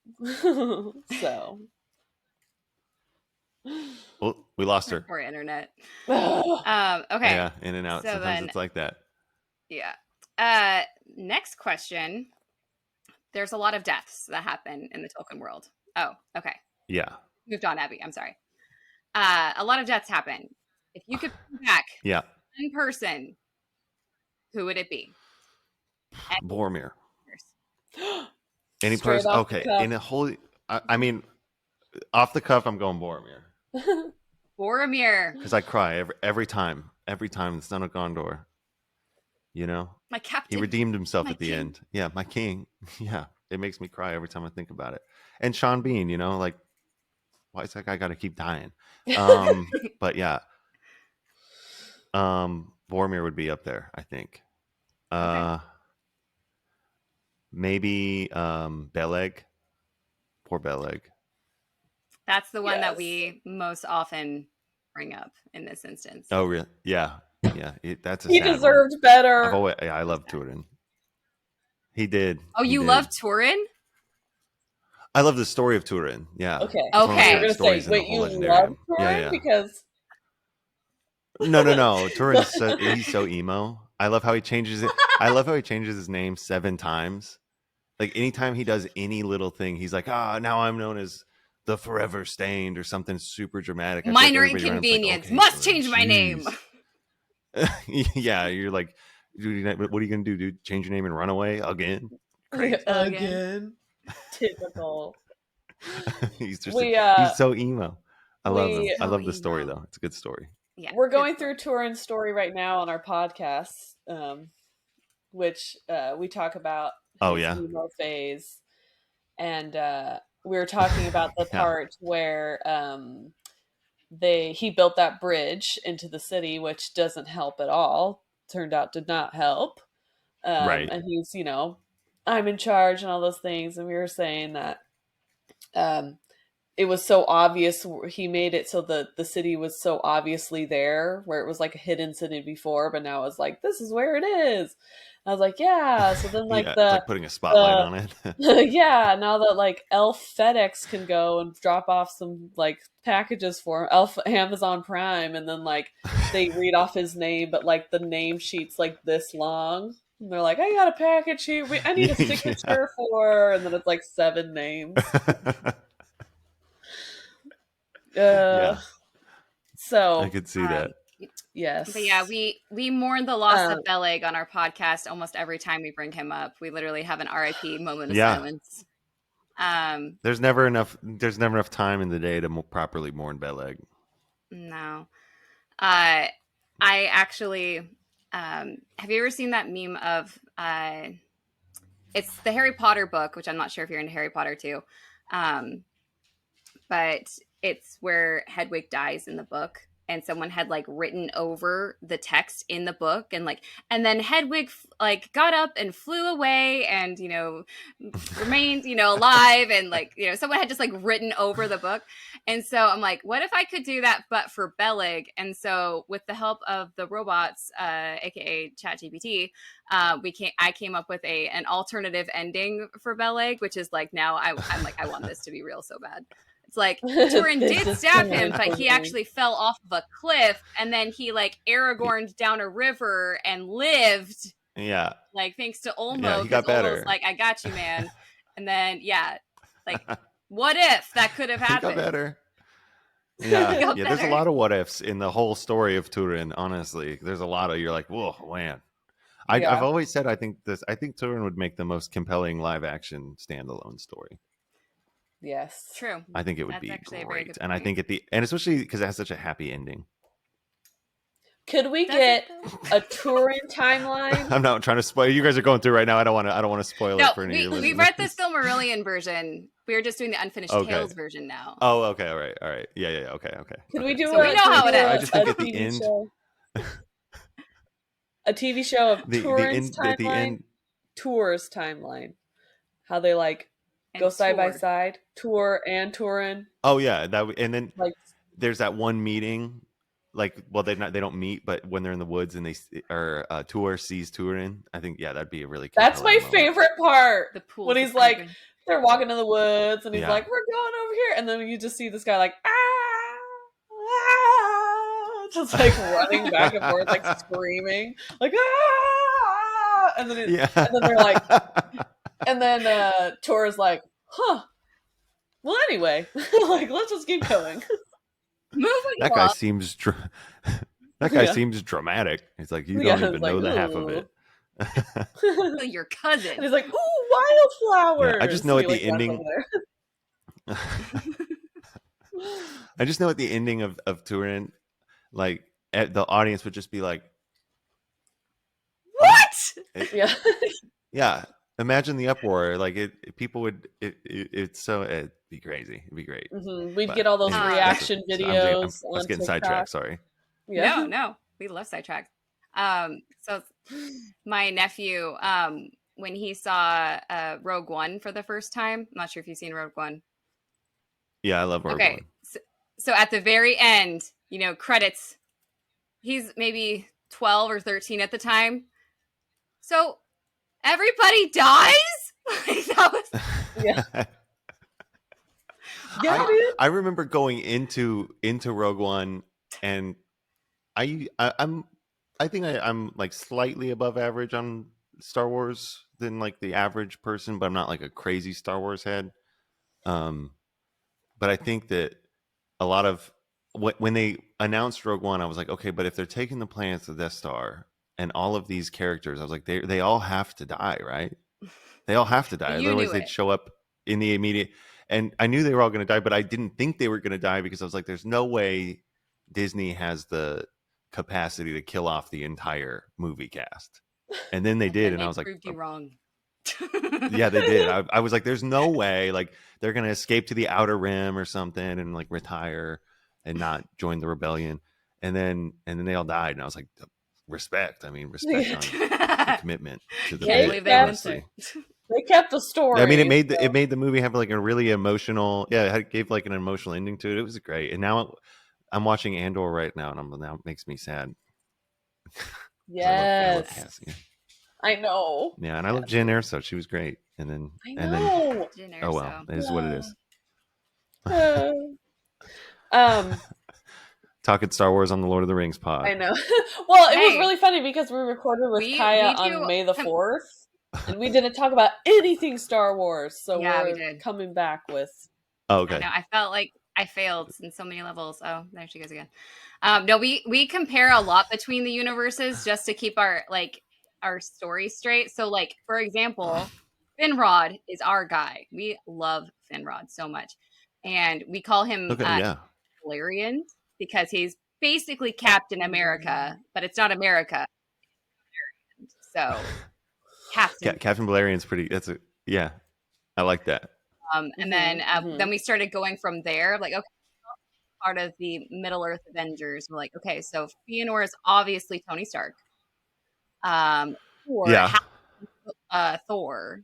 So. Well, we lost her. Poor internet. Okay. Yeah, in and out. So sometimes it's like that. Yeah. Next question. There's a lot of deaths that happen in the Tolkien world. Oh, okay. Yeah. Moved on, Abby. I'm sorry. A lot of deaths happen. If you could bring back one person, who would it be? Boromir. Any person? Okay. In a holy, I mean, off the cuff, I'm going Boromir. Boromir. Because I cry every time the Son of Gondor. You know, my captain. He redeemed himself at the end. Yeah, my king. Yeah, it makes me cry every time I think about it. And Sean Bean, you know, like, why is that guy got to keep dying? But yeah, Boromir would be up there, I think. Maybe Beleg. Poor Beleg. That's the one that we most often bring up in this instance. Oh, really? Yeah. That's he deserved better. I love Turin. He did. Oh, you love Turin? I love the story of Turin. Yeah. Okay. You're gonna say, wait, you love Turin because No. Turin he's so emo. I love how he changes it. I love how he changes his name 7 times. Like anytime he does any little thing, he's like, now I'm known as the Forever Stained or something super dramatic. Minor inconvenience. Like, must change my name. Yeah, you're like, dude, what are you gonna do, dude? Change your name and run away again? Crazy. Again. Typical. He's so emo. I love him. I love the story though. It's a good story. Yeah, we're going through Turin's story right now on our podcast. which we talk about Oh his yeah. emo phase, and we were talking about the Yeah. part where he built that bridge into the city, which doesn't help at all. Turned out did not help. Right. And he's, I'm in charge and all those things. And we were saying that um, it was so obvious. He made it so the city was so obviously there, where it was like a hidden city before, but now it's like, this is where it is. I was like, yeah. So then like Yeah, it's like putting a spotlight the on it. yeah, now that like Elf FedEx can go and drop off some like packages for him, Elf Amazon Prime, and then like they read off his name, but like the name sheet's like this long. And they're like, I got a package here. I need a Yeah. signature for, and then it's like 7 names. Yeah, So I could see that. yes, But yeah, we mourn the loss Um, of Beleg on our podcast almost every time we bring him up. We literally have an RIP moment of Yeah. silence. There's never enough time in the day to properly mourn Beleg. No. I actually have you ever seen that meme of it's the Harry Potter book, which I'm not sure if you're into Harry Potter too. But it's where Hedwig dies in the book, and someone had like written over the text in the book, and then Hedwig like got up and flew away, and remained alive, and someone had just like written over the book. And so I'm like, what if I could do that but for Beleg? And so with the help of the robots, aka ChatGPT, I came up with an alternative ending for Beleg, which is like, now I'm like, I want this to be real so bad. It's like Turin did stab him, but he actually fell off of a cliff, and then he like Aragorned down a river and lived. Yeah. Like thanks to Olmo. Yeah, he got better. Olmo's like, I got you, man. And then like what if that could have happened? He got better. Yeah. He got Yeah. There's a better. lot of what ifs in the whole story of Turin. Honestly, there's a lot of, you're like, whoa, man. I've always said I think Turin would make the most compelling live action standalone story. Yes, True. I think it would That's be actually a very great, good and I point. think and especially because it has such a happy ending. Could we Does get it, though? a Turin timeline? I'm not trying to spoil. You guys are going through right now. I don't want to spoil No, it for any of your we listeners. read the Silmarillion version. We're just doing the Unfinished Okay. Tales version now. Oh, okay, all right. Yeah, okay. Could we do So we know how it ends. I just think a at the TV end, show? A TV show of Turin's timeline, at the end, Tour's timeline. How they like And go side by Tour. side, Tour and Turin. oh yeah, and then Like there's that one meeting. Like, well, they don't meet, but when they're in the woods and Tour sees Turin, I think that'd be a really that's my compelling moment. favorite part. The pool. When he's like, they're walking in the woods, and he's Yeah. like, "We're going over here," and then you just see this guy like, just like running back and forth, like screaming, like and then and then they're like, and then Tour's like, "Huh. Well, anyway, like let's just keep going." Moving That along. guy seems seems dramatic. He's like, you don't even know the half of it. Your cousin. And he's like, "Ooh, wildflowers!" I just know He, at the like, runs ending. over there. I just know at the ending of Turin, like the audience would just be like, What? Yeah. yeah. Imagine the uproar. Like people would. It's so it'd be crazy. It'd be great. Mm-hmm. We'd But get all those anyway, reaction I videos. was getting on sidetracked. Sorry. Yeah. No, we love sidetracks. So my nephew, when he saw Rogue One for the first time, I'm not sure if you've seen Rogue One. Yeah, I love Rogue Okay, One. so at the very end, credits. He's maybe 12 or 13 at the time. So everybody dies. Like, that was Yeah. Yeah, dude. I remember going into Rogue One, and I'm like slightly above average on Star Wars than like the average person, but I'm not like a crazy Star Wars head. But I think that a lot of when they announced Rogue One, I was like, okay, but if they're taking the planets of the Death Star and all of these characters, I was like, they all have to die, right? They all have to die. You Otherwise, knew they'd it. show up in the immediate. And I knew they were all going to die, but I didn't think they were going to die because I was like, there's no way Disney has the capacity to kill off the entire movie cast. And then they did, and they I was like, proved you wrong. yeah, they did. I was like, there's no way like they're gonna escape to the Outer Rim or something and like retire and not join the rebellion. And then they all died, and I was like, respect. I mean, respect on the commitment to the Can't bit. believe they went Honestly, there. They kept the story. I mean, it made the movie have like a really emotional. Yeah, it gave like an emotional ending to it. It was great. And now I'm watching Andor right now, and now it makes me sad. I love Yes. Cassian. I know. Yeah, and I love Jen Erso. She was great. And then I and then know. oh well, it is what it is. Talking Star Wars on the Lord of the Rings pod. I know. Well, it was Hey. really funny because we recorded with We Kaya do- on May the 4th, and we didn't talk about anything Star Wars. So Yeah, we we're did. coming back with. Oh, I okay. know. I felt like I failed in so many levels. Oh, there she goes again. No, we compare a lot between the universes just to keep our story straight. So, like, for example, Finrod is our guy. We love Finrod so much, and we call him Okay, yeah. Valerian because he's basically Captain America, but it's not America. So, Captain. Captain Valerian's pretty. Yeah. I like that. And then we started going from there. Like, okay, part of the Middle Earth Avengers. We're like, okay, so Fëanor is obviously Tony Stark. Yeah. Thor.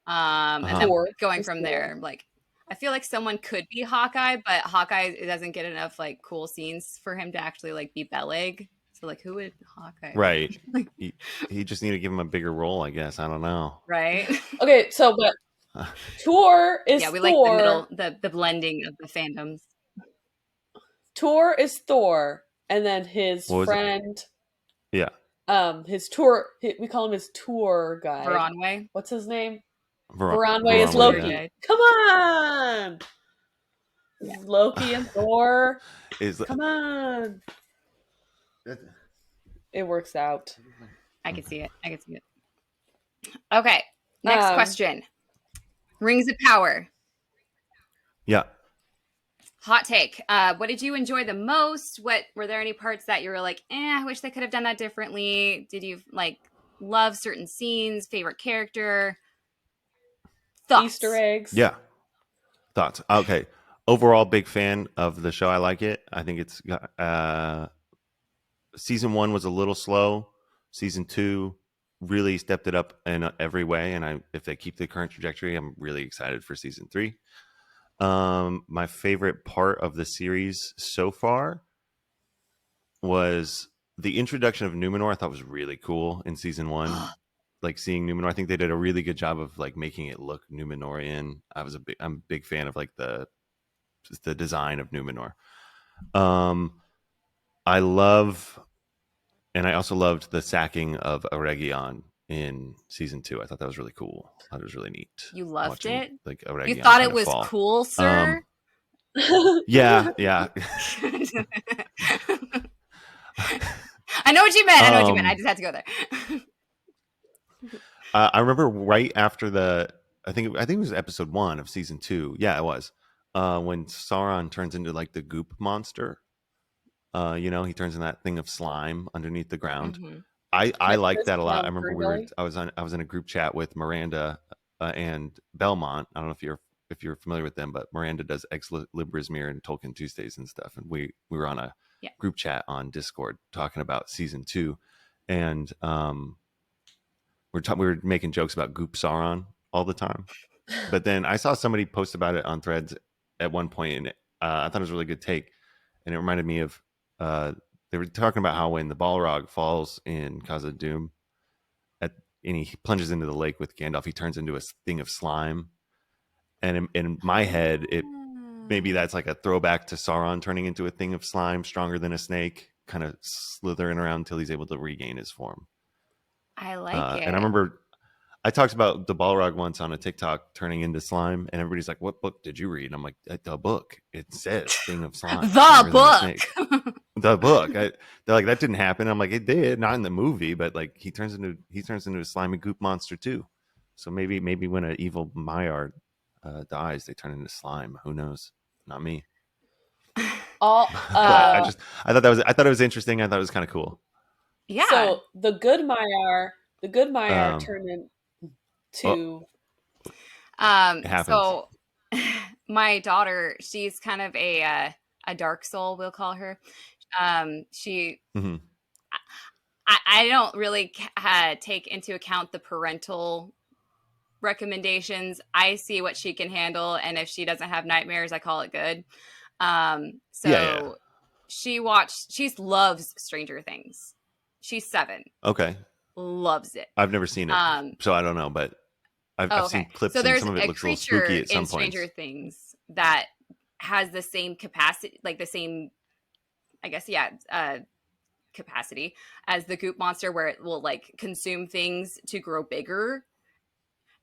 And then going from there, like, I feel like someone could be Hawkeye, but Hawkeye doesn't get enough like cool scenes for him to actually like be Beleg. So like, who would Hawkeye? Right. he just need to give him a bigger role, I guess. I don't know. Right. Okay, so but Tor is yeah, we Thor. like the blending of the fandoms. Tor is Thor, and then his friend. Yeah. His tour. We call him his tour guide. Veronway. What's his name? Veronway is Loki. Yeah. Come on. Yeah. Loki and Thor. Come on. It works out. I can see it. Okay. Next question. Rings of Power. Yeah. Hot take. What did you enjoy the most? Were there any parts that you were like, I wish they could have done that differently? Did you like love certain scenes? Favorite character? Thoughts? Easter eggs. Yeah. Thoughts. Okay. Overall, big fan of the show. I like it. I think it's season 1 was a little slow. Season 2 really stepped it up in every way. And if they keep the current trajectory, I'm really excited for season 3. My favorite part of the series so far was the introduction of Numenor. I thought was really cool in season 1. Like seeing Numenor, I think they did a really good job of like making it look Numenorian. I'm a big fan of like the design of Numenor. I also loved the sacking of Eregion in season 2. I thought that was really cool. I thought it was really neat. You loved it? Like Eregion, you thought it was cool, sir? Yeah. I know what you meant. I just had to go there. I remember right after I think it was episode 1 of season 2. Yeah, it was. When Sauron turns into like the goop monster. He turns in that thing of slime underneath the ground. Mm-hmm. I like that a lot. I remember I was in a group chat with Miranda and Belmont. I don't know if you're familiar with them, but Miranda does Ex Libris Mir and Tolkien Tuesdays and stuff. And we were on a group chat on Discord talking about season 2, and we were making jokes about Goop Sauron all the time. But then I saw somebody post about it on Threads at one point, and I thought it was a really good take. And it reminded me of they were talking about how when the Balrog falls in Khazad-dûm and he plunges into the lake with Gandalf, he turns into a thing of slime. And in my head, maybe that's like a throwback to Sauron turning into a thing of slime, stronger than a snake, kind of slithering around until he's able to regain his form. I like it. And I remember I talked about the Balrog once on a TikTok turning into slime, and everybody's like, "What book did you read?" And I'm like, "The book. It says thing of slime." The book. The book. They're like, "That didn't happen." I'm like, "It did, not in the movie, but like he turns into a slimy goop monster too." So maybe when an evil Maiar dies, they turn into slime. Who knows? Not me. I thought it was interesting. I thought it was kind of cool. Yeah. So the good Maiar turned into. It happens. So my daughter, she's kind of a dark soul, we'll call her. She Mm-hmm. I don't really take into account the parental recommendations. I see what she can handle, and if she doesn't have nightmares, I call it good. So she loves Stranger Things. She's 7. Okay. Loves it. I've never seen it, so I don't know, but I've seen clips, So and there's some of it a looks a little spooky creature at some in points. Stranger Things that has the same capacity, like the same, I guess, capacity as the goop monster, where it will like consume things to grow bigger.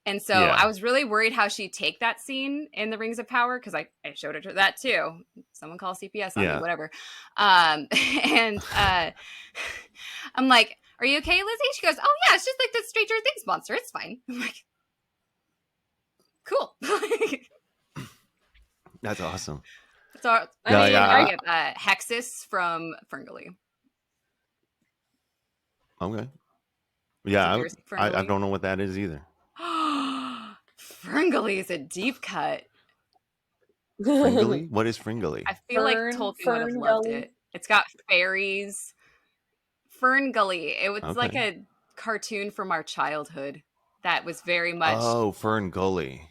And so I was really worried how she'd take that scene in the Rings of Power, because I showed her that too. Someone call CPS on me, whatever. And I'm like, "Are you okay, Lizzie?" She goes, "Oh yeah, it's just like the Stranger Things monster. It's fine." I'm like, "Cool." That's awesome. So I get Hexus from Ferngully. Okay. Yeah, I don't know what that is either. Ferngully is a deep cut. Fringully? What is Fringully? I feel like Tolkien would have loved it. It's got fairies. Ferngully. It was like a cartoon from our childhood that was very much. Oh, Ferngully.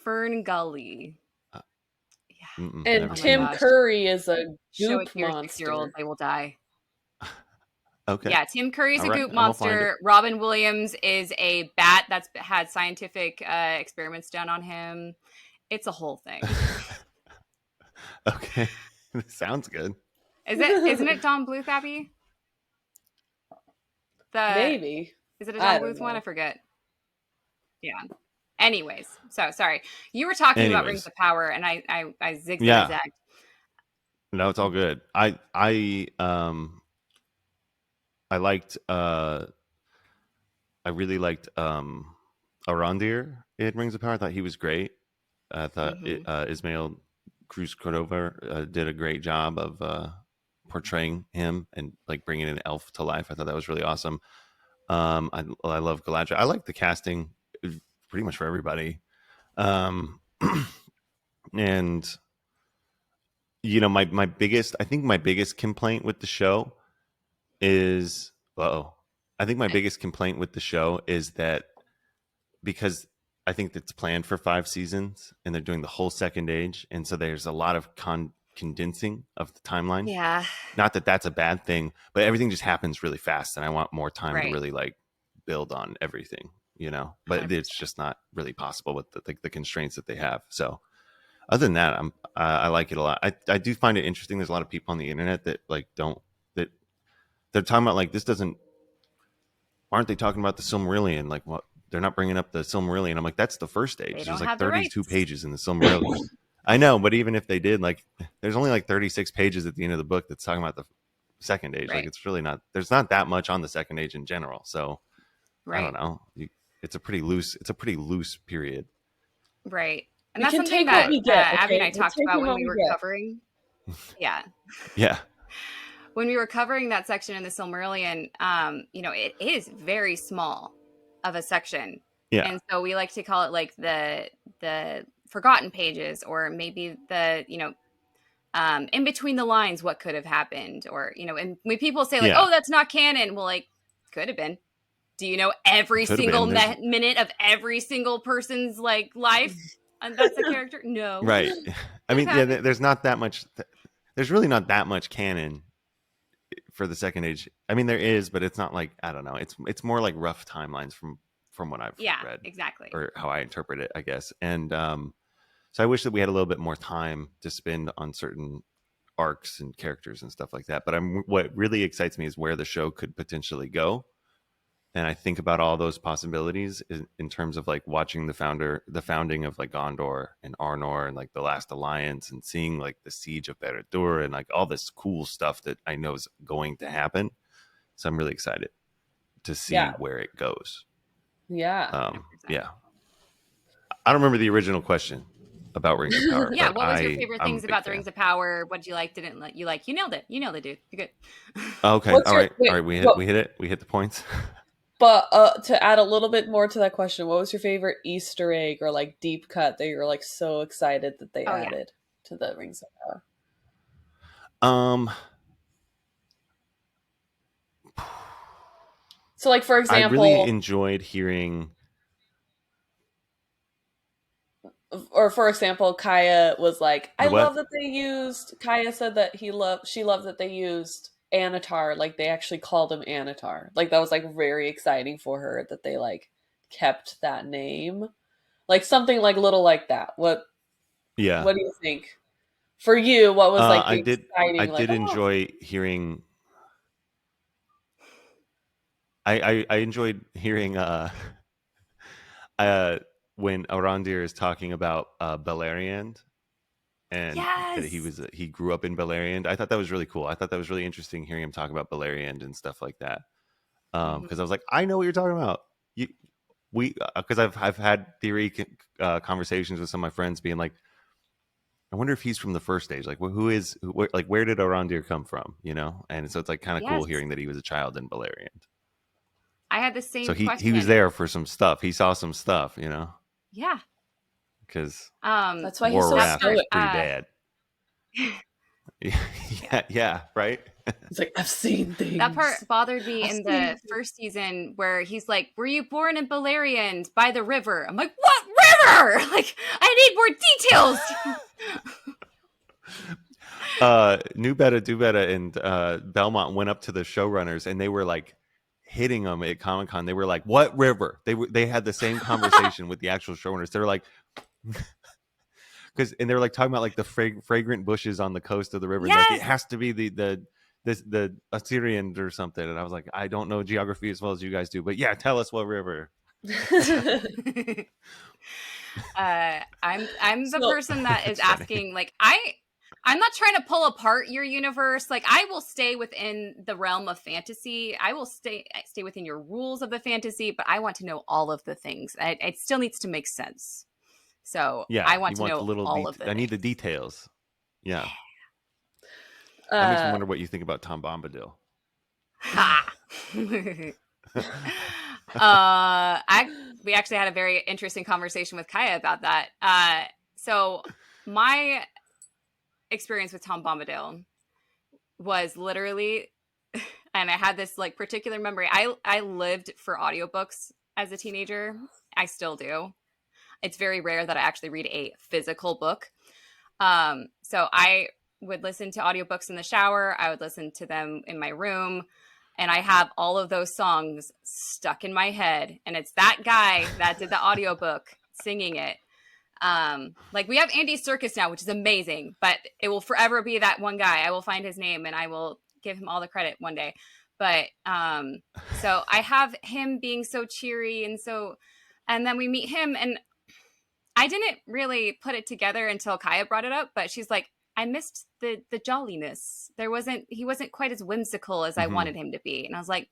Ferngully. Yeah. And Tim Curry is a goop monster. 6-year-old, they will die. Okay. Yeah, Tim Curry's a goop monster. Robin Williams is a bat that's had scientific experiments done on him. It's a whole thing. Okay. Sounds good. Isn't it Don Bluth, Abby? Maybe. Is it a Don Bluth one? I forget. Yeah. Anyways, so sorry. You were talking about Rings of Power, and I zigzagged. No, it's all good. I liked I really liked Arondir in Rings of Power. I thought he was great. I thought Ismail Cruz Cordova did a great job of portraying him and like bringing an elf to life. I thought that was really awesome. I love Galadriel. I like the casting pretty much for everybody. And you know, my biggest complaint with the show is that because I think it's planned for 5 seasons and they're doing the whole Second Age, and so there's a lot of condensing of the timeline. Yeah. Not that that's a bad thing, but everything just happens really fast, and I want more time to really like build on everything, you know. But 100%. It's just not really possible with the constraints that they have. So other than that, I like it a lot. I do find it interesting. There's a lot of people on the internet that like that they're talking about like this doesn't. Aren't they talking about the Silmarillion? Like what? They're not bringing up the Silmarillion. I'm like, that's the first age. There's like 32 pages in the Silmarillion. I know, but even if they did, like, there's only like 36 pages at the end of the book that's talking about the Second Age. Like, it's really not. There's not that much on the Second Age in general. So I don't know. It's a pretty loose period. Right, and that's something that Abby and I talked about when we were covering. Yeah. Yeah. When we were covering that section in the Silmarillion, you know, it is very small of a section. Yeah. And so we like to call it like the forgotten pages, or maybe the, you know, in between the lines, what could have happened, or, you know, and when people say like, oh, that's not canon. Well, like, could have been. Do you know every single minute of every single person's like life? And that's a character? No. Right. I mean, yeah, there's not that much. There's really not that much canon for the Second Age. I mean, there is, but it's not like, I don't know. It's more like rough timelines from what I've read. Exactly. Or how I interpret it, I guess. And so I wish that we had a little bit more time to spend on certain arcs and characters and stuff like that. But what really excites me is where the show could potentially go. And I think about all those possibilities in terms of like watching the founding of like Gondor and Arnor and like the Last Alliance, and seeing like the Siege of Barad-dûr and like all this cool stuff that I know is going to happen. So I'm really excited to see where it goes. Yeah. Yeah. I don't remember the original question. about Rings of Power. Yeah, but what was your favorite I'm a things big about the fan. Rings of Power? What did you like? Didn't like? You like? You nailed it. You nailed it, dude. You're good. Okay, What's all your- right, wait, all right. We hit it. We hit the points. But to add a little bit more to that question, what was your favorite Easter egg or like deep cut that you're like so excited that they Oh, yeah. added to the Rings of Power? So, like for I example, really enjoyed hearing. Kaya was like, I The what? love that they used. Kaya said that she loved that they used Anatar. Like they actually called him Anatar. Like that was like very exciting for her that they like kept that name. Like something like little like that. Yeah, What do you think? For you, what was like I the did. I exciting like? did Oh, enjoy hearing. I enjoyed hearing when Arondir is talking about Beleriand and that Yes. he grew up in Beleriand. I thought that was really cool. I thought that was really interesting hearing him talk about Beleriand and stuff like that. Because I was like, I know what you're talking about. Because I've had theory conversations with some of my friends being like, I wonder if he's from the first stage. Like, where did Arondir come from? You know, and so it's like kind of cool Yes. hearing that he was a child in Beleriand. I had the same So he question. was there for some stuff. He saw some stuff, you know. Yeah. Because that's why he's War so Wrath stoic. was pretty bad. yeah, right. It's like I've seen things. That part bothered me I've in seen the things. first season where he's like, "Were you born in Beleriand by the river?" I'm like, "What river? Like, I need more details." New Beta, Do Beta, and Belmont went up to the showrunners, and they were like hitting them at Comic-Con. They were like, "What river?" They had the same conversation with the actual showrunners. They're like, and they were like talking about like the fragrant bushes on the coast of the river. Yes! Like it has to be the Assyrian or something. And I was like, I don't know geography as well as you guys do, but yeah, tell us what river. I'm the So- person that is It's funny. asking, like, I'm not trying to pull apart your universe. Like, I will stay within the realm of fantasy. I will stay within your rules of the fantasy, but I want to know all of the things. It still needs to make sense. So Yeah, I want you to want know the little all of the I need the things. details. Yeah. That makes me Uh, wonder what you think about Tom Bombadil. Ha! We actually had a very interesting conversation with Kaya about that. So my experience with Tom Bombadil was literally, and I had this like particular memory. I lived for audiobooks as a teenager. I still do. It's very rare that I actually read a physical book. So I would listen to audiobooks in the shower. I would listen to them in my room. And I have all of those songs stuck in my head. And it's that guy that did the audiobook singing it. Like we have Andy Serkis now, which is amazing, but it will forever be that one guy. I will find his name and I will give him all the credit one day. But so I have him being so cheery and then we meet him and I didn't really put it together until Kaya brought it up, but she's like, I missed the jolliness. He wasn't quite as whimsical as I wanted him to be. And I was like,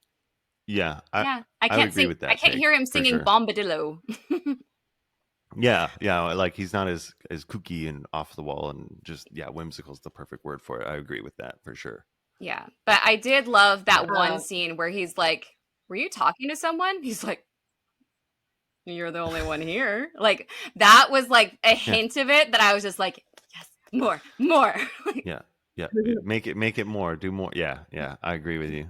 yeah, I would can't agree sing. with that I can't hear him singing sure. Bombadillo. Yeah, like he's not as kooky and off the wall and just whimsical is the perfect word for it. I agree with that for sure. Yeah, but I did love that one scene where he's like, "Were you talking to someone?" He's like, "You're the only one here." Like that was like a hint of it that I was just like, "Yes, more." Yeah. Make it more. Do more. Yeah. I agree with you.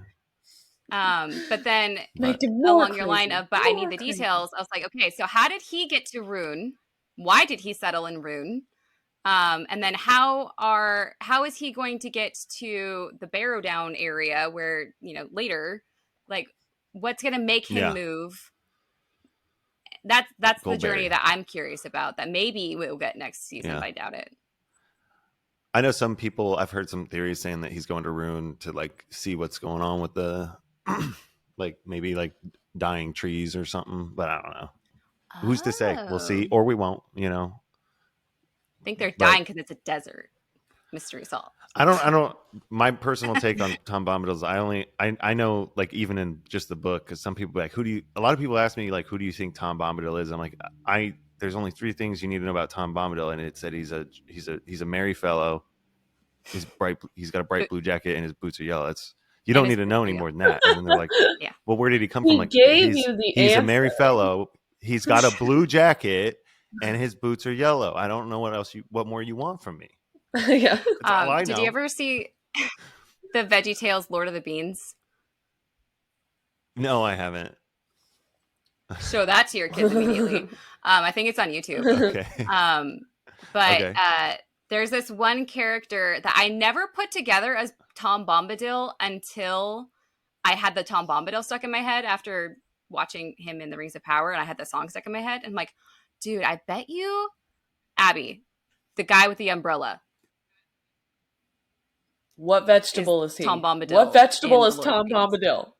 But then along your line of, but I need the details. I was like, okay, so how did he get to Rune? Why did he settle in Rune? And then how is he going to get to the Barrow Down area where, later, like what's going to make him move? That's the journey that I'm curious about that maybe we'll get next season, but I doubt it. I know some people, I've heard some theories saying that he's going to Rune to like see what's going on with the like maybe like dying trees or something, but I don't know. Who's to say? We'll see, or we won't, I think they're dying because it's a desert. Mystery solved. I don't my personal take on Tom Bombadil is I know like even in just the book, because some people like a lot of people ask me like who do you think Tom Bombadil is? I'm like, I there's only 3 things you need to know about Tom Bombadil, and it said he's a merry fellow. He's got a bright blue jacket, and his boots are yellow. You don't need to know any more than that. And then they're like, Yeah. well, where did he come He from? Like, gave you the he's a answer. merry fellow. He's got a blue jacket, and his boots are yellow. I don't know what more you want from me. Yeah. That's all I know. Did you ever see the VeggieTales Lord of the Beans? No, I haven't. Show that to your kids immediately. I think it's on YouTube. Okay. But Okay. there's this one character that I never put together as Tom Bombadil until I had the Tom Bombadil stuck in my head after watching him in The Rings of Power, and I had the song stuck in my head. I'm like, dude, I bet you, Abby, the guy with the umbrella. What vegetable is he? Tom Bombadil What vegetable in is The Lord Tom of the Bombadil?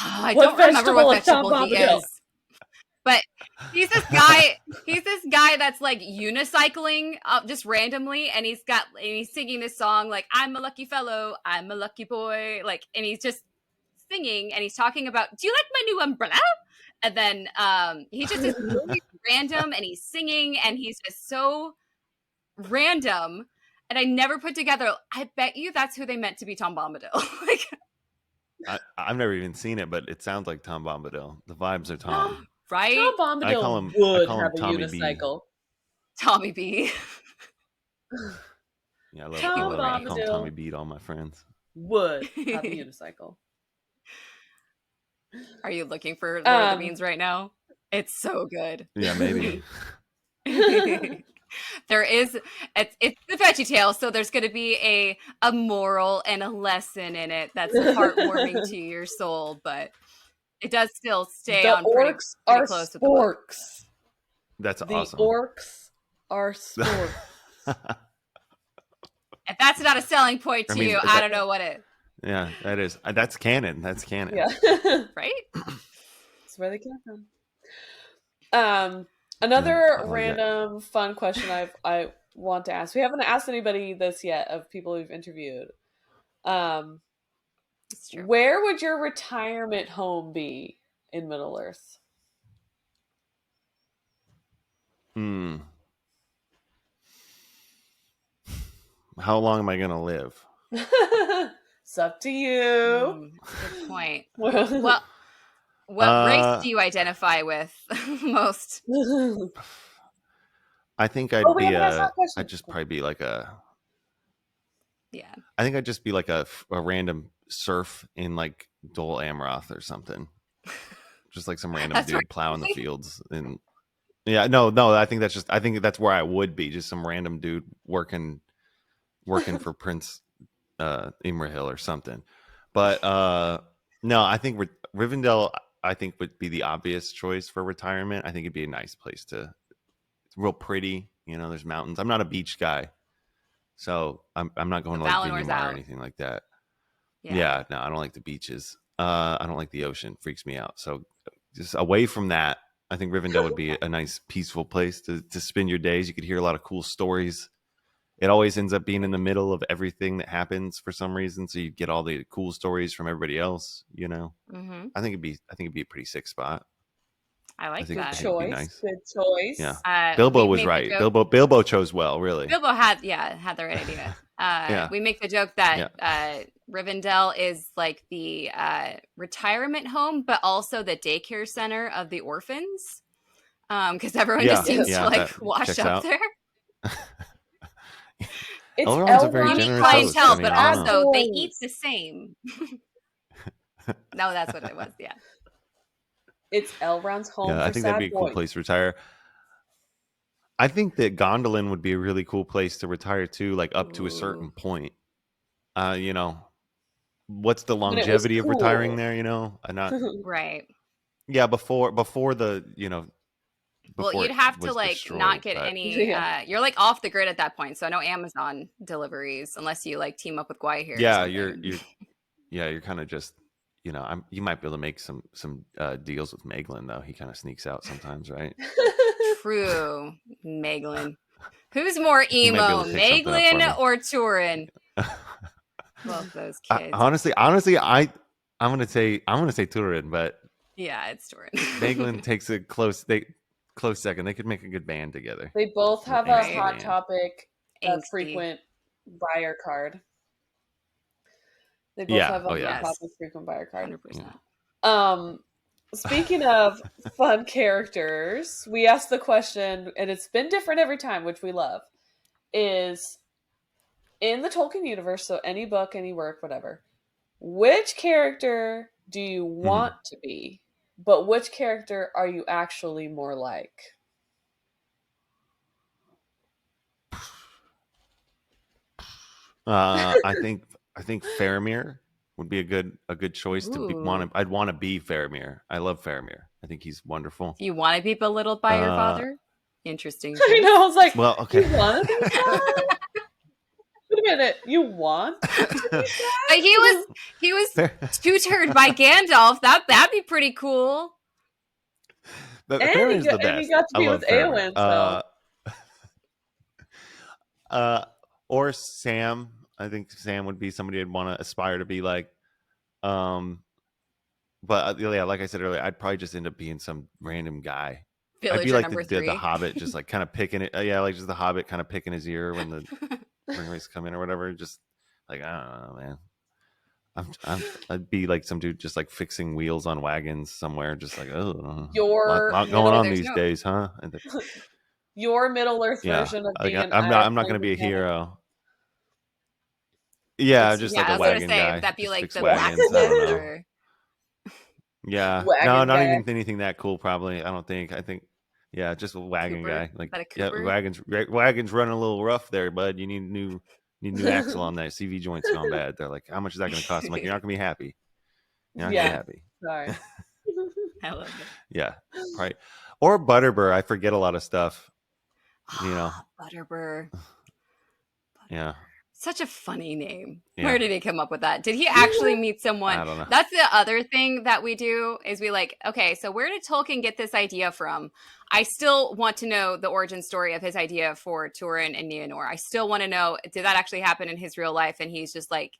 I What don't remember what vegetable is Tom vegetable he Bombadil? is. But he's this guy that's like unicycling just randomly, and he's singing this song like, I'm a lucky fellow, I'm a lucky boy, like, and he's just singing, and he's talking about, do you like my new umbrella? And then he just is really random, and he's singing, and he's just so random, and I never put together, I bet you that's who they meant to be Tom Bombadil. Like, I've never even seen it, but it sounds like Tom Bombadil. The vibes are Tom. right? Tom Bombadil would have a Tommy unicycle. Tommy B. Yeah, I love Tom I call him Bombadil. Tommy B to all my friends. Would have a unicycle. Are you looking for Lord of the Beans right now? It's so good. Yeah, maybe. There is, it's the VeggieTale, so there's going to be a moral and a lesson in it that's heartwarming to your soul, but it does still stay The on pretty orcs are close to the book. sporks. That's The awesome. orcs are sporks. If that's not a selling point to you, I don't know what is. Yeah, that is. That's canon. That's canon. Yeah. Right? That's where they came from. Another I like random fun question I want to ask. We haven't asked anybody this yet of people we've interviewed. It's true. Where would your retirement home be in Middle Earth? How long am I going to live? It's up to you. Good point. Well, what race do you identify with most? I think I'd just probably be like Yeah. I think I'd just be like a random serf in like Dol Amroth or something. Just like some random dude plowing the fields. And yeah, no, I think that's where I would be. Just some random dude working for Prince Imrahil or something. But no, I think Rivendell, I think, would be the obvious choice for retirement. I think it'd be a nice place it's real pretty. You know, there's mountains. I'm not a beach guy, so I'm not going to like Valinor or anything like that. Yeah, no, I don't like the beaches. I don't like the ocean. Freaks me out. So just away from that, I think Rivendell would be a nice, peaceful place to spend your days. You could hear a lot of cool stories. It always ends up being in the middle of everything that happens for some reason, so you get all the cool stories from everybody else. You know, I think it'd be a pretty sick spot. I like that. Good choice. Good choice. Yeah, Bilbo was right. Bilbo chose well, really. Bilbo had the right idea. We make the joke that Rivendell is like the retirement home, but also the daycare center of the orphans, because everyone just seems to like wash up there. It's Elrond's a very generous clientele, host. but also they eat the same. No, that's what it was. Yeah, it's Elrond's home. Yeah, I think that'd be a cool place to retire. I think that Gondolin would be a really cool place to retire to, like up to a certain point. You know, what's the longevity of retiring there? You know, not right. Yeah, before the Well, you'd have to like not get any. You're like off the grid at that point, so no Amazon deliveries unless you like team up with Gwai here. Yeah, you're kind of just you might be able to make some deals with Maeglin though. He kind of sneaks out sometimes, right? True, Maeglin. Who's more emo, Maeglin or Turin? Both those kids. Honestly, I'm gonna say Turin, but Yeah, it's Torin. Naglin takes a close second. They could make a good band together. They both have a Angsty Hot band. Topic Angsty. frequent buyer card. They both have a Hot Topic frequent buyer card. 100%. Speaking of fun characters, we asked the question, and it's been different every time, which we love, is in the Tolkien universe, so any book, any work, whatever, which character do you want to be, but which character are you actually more like? I think Faramir would be a good choice to be. I'd want to be Faramir. I love Faramir. I think he's wonderful. You want to be belittled by your father? Interesting. I know. I was like, well, okay. You want to be that? Wait a minute. You want to be that? But he was tutored by Gandalf. That'd be pretty cool. But Faramir's the best. And he got to be with Eowyn. Or Sam. I think Sam would be somebody I'd want to aspire to be like. But yeah, like I said earlier, I'd probably just end up being some random guy. Villager I'd be like number the 3. Hobbit, just like kind of picking it. Yeah, like just the Hobbit kind of picking his ear when the ringwraiths come in or whatever. Just like, I don't know, man. I'd be like some dude just like fixing wheels on wagons somewhere, just like, oh, lot going on these days, huh? Your Middle Earth version of being I'm not going to be a hero. Yeah, just like a wagon guy. That'd be just like the blacksmith or... Yeah, no, not even anything that cool. Probably, I think, yeah, just a wagon guy. Like, yeah, wagons running a little rough there, bud. You need new axle on that. CV joint's gone bad. They're like, how much is that going to cost? I'm like, you're not going to be happy. You're not going to be happy. Sorry. I love it. Yeah, right. Or Butterbur. I forget a lot of stuff. Butterbur. Yeah. Such a funny name. Yeah. Where did he come up with that? Did he actually meet someone? I don't know. That's the other thing that we do is we like, okay, so where did Tolkien get this idea from? I still want to know the origin story of his idea for Turin and Nienor. I still want to know, did that actually happen in his real life? And he's just like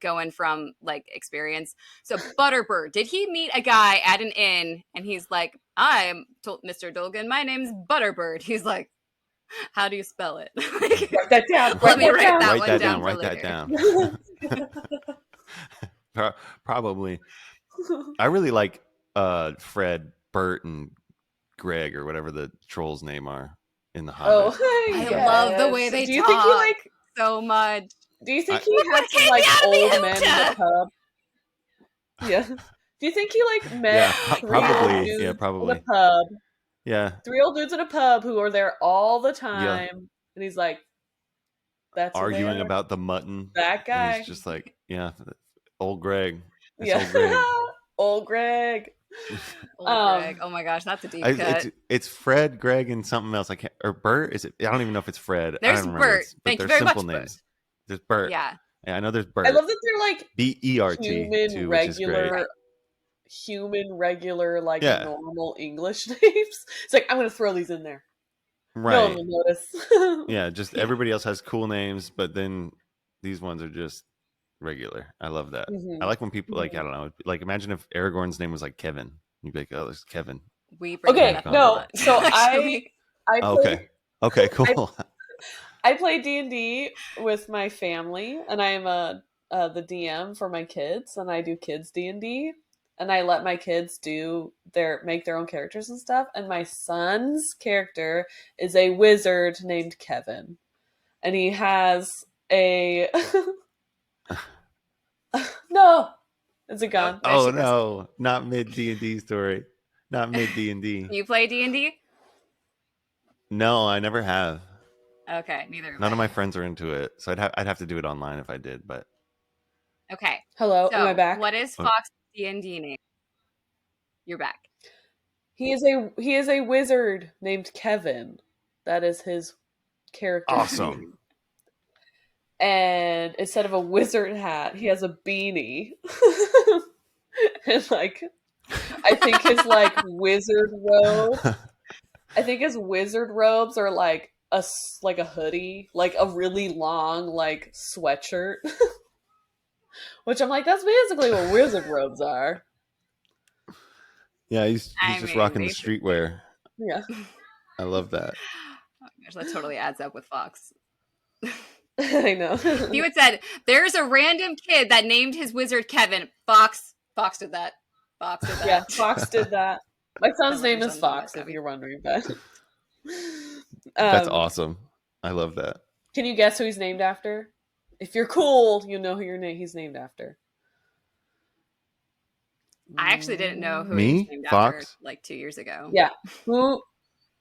going from like experience. So Butterbur, did he meet a guy at an inn and he's like, I'm Mr. Dolgan, my name's Butterbird. He's like, how do you spell it? Write that down. Let me write that down. Probably. I really like Fred, Bert, and Greg, or whatever the trolls' name are in the Hobbit. I love the way they talk. Do you think he like so much? Do you think he had some like old men in the pub? Yeah. Do you think he like met probably in the pub? Yeah. 3 old dudes in a pub who are there all the time. And he's like, that's arguing about the mutton. That guy. And he's just like, old Greg. Old Greg. Old Greg. Oh my gosh, that's a deep cut. It's Fred, Greg, and something else. Or Bert? Is it? I don't even know if it's Fred. There's Bert. Thank you very much, names. Bert. There's Bert. Yeah, I know there's Bert. I love that they're like BERT human too, regular, like normal English names. It's like I'm gonna throw these in there. Right. No one will notice. Yeah, just everybody else has cool names, but then these ones are just regular. I love that. I like when people like, I don't know, like imagine if Aragorn's name was like Kevin. You'd be like, oh, there's Kevin. So okay, cool. I play D&D with my family, and I am the DM for my kids, and I do kids D&D, and I let my kids make their own characters and stuff. And my son's character is a wizard named Kevin, and he has a no, it's a gun. Oh no, not mid D&D story, not mid D&D. You play D&D? No, I never have. Okay, neither. None of my friends are into it, so I'd have to do it online if I did. But okay, hello, so am I back? What is Fox's D&D name? You're back. He is a wizard named Kevin. That is his character. Awesome. name. And instead of a wizard hat, he has a beanie. And like, I think his like wizard robe. I think his wizard robes are like a hoodie, like a really long like sweatshirt. Which I'm like, that's basically what wizard robes are. Yeah, he's just rocking the streetwear. Yeah. I love that. Oh gosh, that totally adds up with Fox. I know. If you had said, there's a random kid that named his wizard Kevin, Fox did that. Fox did that. Yeah, Fox did that. My son's I love name your is son's name, Fox, Kevin. if you're wondering. But That's awesome. I love that. Can you guess who he's named after? If you're cool, you know who he's named after. I actually didn't know who Me? he was named Fox? after like 2 years ago. Yeah. Who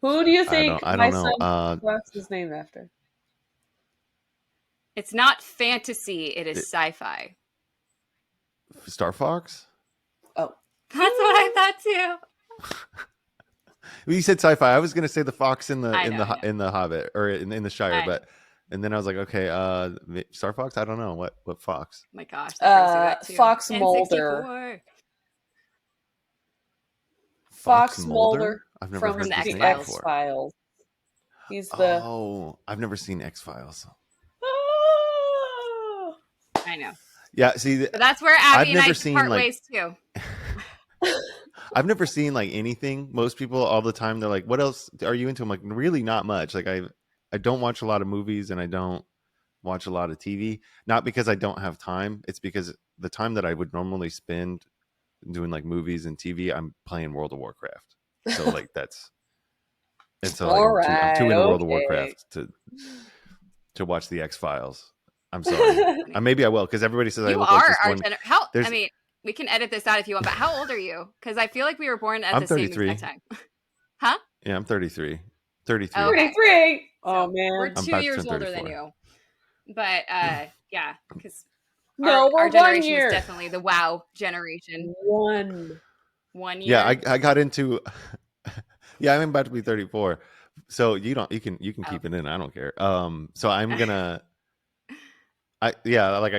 do you think I my don't know. son Fox is named after? It's not fantasy, it is sci-fi. Star Fox? Oh. That's what I thought too. Well, you said sci-fi. I was going to say the fox in the I know. Hobbit or in the Shire, and then I was like, okay, Star Fox. I don't know what fox. Oh my gosh, that too. Fox N64. Mulder. Fox Mulder I've never heard from this the name X before. Files. He's the. Oh, I've never seen X Files. I know. Yeah, see, but that's where Abby and I part ways too. I've never seen like anything. Most people all the time they're like, "What else are you into?" I'm like, really not much. Like I don't watch a lot of movies and I don't watch a lot of TV. Not because I don't have time. It's because the time that I would normally spend doing like movies and TV, I'm playing World of Warcraft. So like that's and so like, I'm too into World of Warcraft to watch the X Files. I'm sorry. Maybe I will because everybody says I look like this one. I mean, we can edit this out if you want. But how old are you? Because I feel like we were born at the 33. same exact time. Huh? Yeah, I'm 33. 33. Okay. 33. Oh so man, we're 2 years older than you. But yeah, because our generation was definitely the WoW generation. 1 year. Yeah, I got into. Yeah, I'm about to be 34. So you can keep it in. I don't care. So I'm gonna. I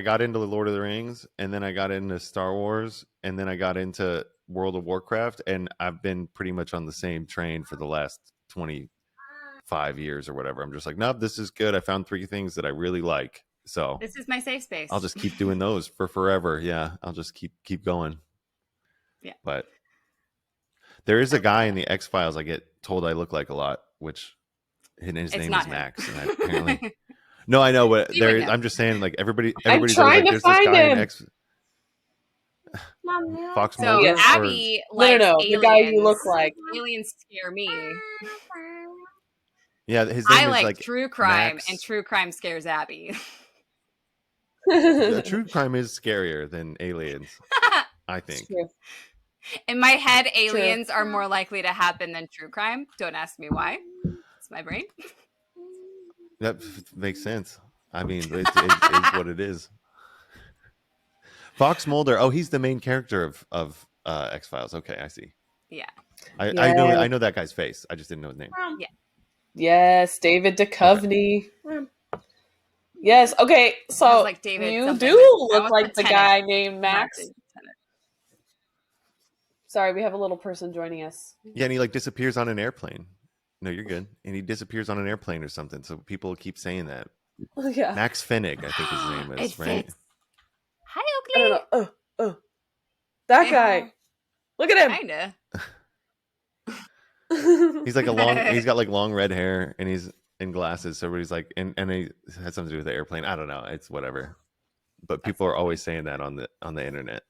got into the Lord of the Rings, and then I got into Star Wars, and then I got into World of Warcraft, and I've been pretty much on the same train for the last 25 years or whatever. I'm just like, nope, this is good. I found 3 things that I really like, so this is my safe space. I'll just keep doing those for forever. Yeah, I'll just keep going. Yeah, but there is a guy in the X Files I get told I look like a lot, which his name is Max, and I apparently. No, I know, but I'm just saying, like everybody's always like, there's this guy in X. Fox Mulder. So Abby likes aliens. The guy you look like. Aliens scare me. Yeah, his name is like true crime, Max. and true crime scares Abby. True crime is scarier than aliens, I think. In my head, aliens are more likely to happen than true crime. Don't ask me why. It's my brain. That makes sense. I mean, it is what it is. Fox Mulder. Oh, he's the main character of X Files. Okay, I see. Yeah. I know that guy's face. I just didn't know his name. Yeah. Yes, David Duchovny. Okay. Yes. Okay, so like David you do look like the guy named Max. Sorry, we have a little person joining us. Yeah, and he like disappears on an airplane. No, you're good. And he disappears on an airplane or something. So people keep saying that. Yeah. Max Fennig, I think his name is, right? Hi, Oakley. I don't know. That guy. Look at him. Kinda. He's like he's got like long red hair and he's in glasses. So everybody's like, and he has something to do with the airplane. I don't know. It's whatever. But people are always saying that on the internet.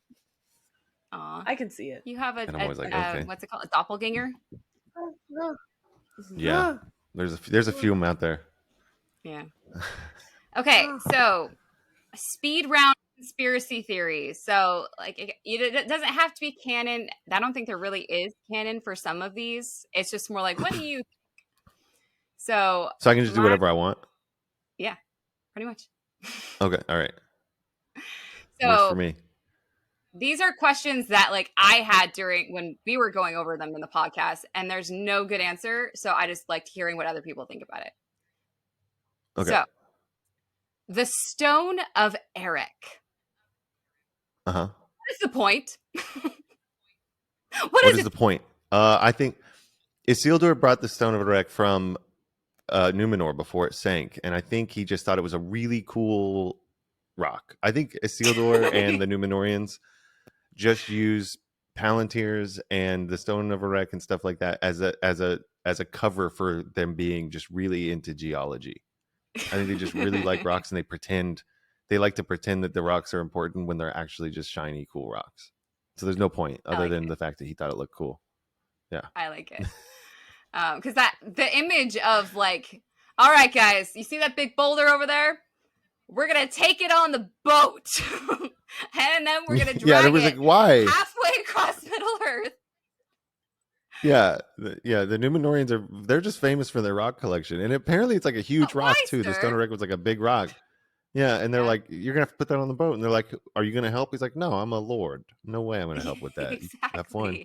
Aw. I can see it. You have and I'm always like, okay. What's it called? A doppelganger? No. Yeah. There's a few of them out there. Yeah. Okay, so speed round conspiracy theories. So like it doesn't have to be canon. I don't think there really is canon for some of these. It's just more like, what do you think? So I can just do whatever I want? Yeah, pretty much. Okay, all right. So works for me. These are questions that like I had during when we were going over them in the podcast, and there's no good answer. So I just liked hearing what other people think about it. Okay. So the Stone of Eric. Uh-huh. What is the point? What is the point? I think Isildur brought the Stone of Eric from Numenor before it sank, and I think he just thought it was a really cool rock. I think Isildur and the Numenorians just use Palantirs and the Stone of Erech and stuff like that as a cover for them being just really into geology. I think they just really like rocks, and they like to pretend that the rocks are important when they're actually just shiny, cool rocks. So there's no point other than the fact that he thought it looked cool. Yeah, I like it. Because the image of like, all right, guys, you see that big boulder over there? We're gonna take it on the boat, and then we're gonna drag there was it like, why? halfway across Middle Earth. Yeah, the Numenorians they're just famous for their rock collection, and apparently it's like a huge rock too. The Stone of Erech was like a big rock. Yeah, and they're like, you're gonna have to put that on the boat, and they're like, are you gonna help? He's like, no, I'm a lord. No way I'm gonna help with that. Exactly. Have fun.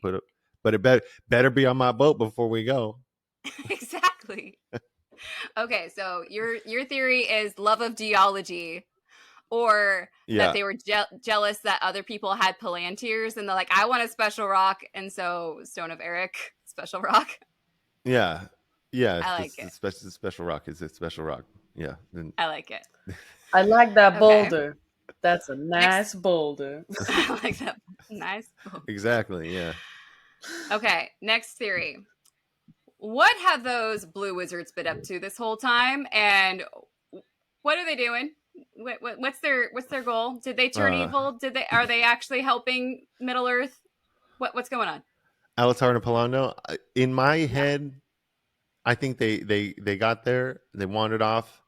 But it better be on my boat before we go. Exactly. Okay, so your theory is love of geology, or that they were jealous that other people had Palantirs, and they're like, I want a special rock, and so Stone of Erech, special rock. Yeah. I like it. The special rock is a special rock. Yeah. I like it. I like that boulder. That's a nice boulder. I like that. Nice boulder. Exactly, yeah. Okay, next theory. What have those blue wizards been up to this whole time, and what are they doing? What's their goal? Did they turn evil? Are they actually helping Middle Earth? What's going on? Alatar and Palando. In my head, I think they got there, they wandered off,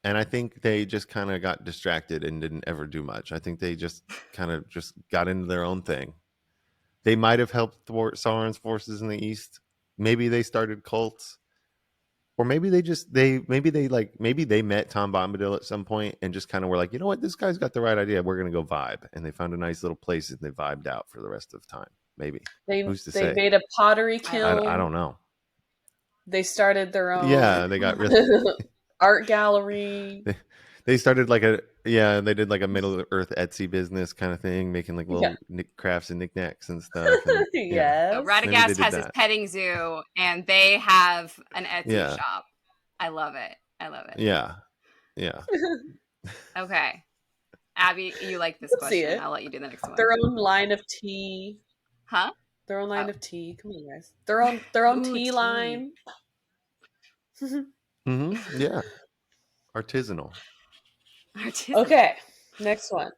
and I think they just kind of got distracted and didn't ever do much. I think they just kind of just got into their own thing. They might have helped thwart Sauron's forces in the east. Maybe they started cults, or maybe they met Tom Bombadil at some point and just kind of were like, you know what, this guy's got the right idea. We're gonna go vibe, and they found a nice little place and they vibed out for the rest of the time. Maybe who's to say? They made a pottery kiln. I don't know. They started their own. Yeah, they got really art gallery. They started they did like a Middle Earth Etsy business kind of thing, making like little crafts and knickknacks and stuff. And, yes. So Radagast has his petting zoo, and they have an Etsy shop. I love it. Yeah. Okay. Abby, you like this question. I'll let you do the next one. Their own line of tea. Huh? Their own line of tea. Come on, guys. Their own tea line. Mm-hmm. Yeah. Artisanal. Okay, next one.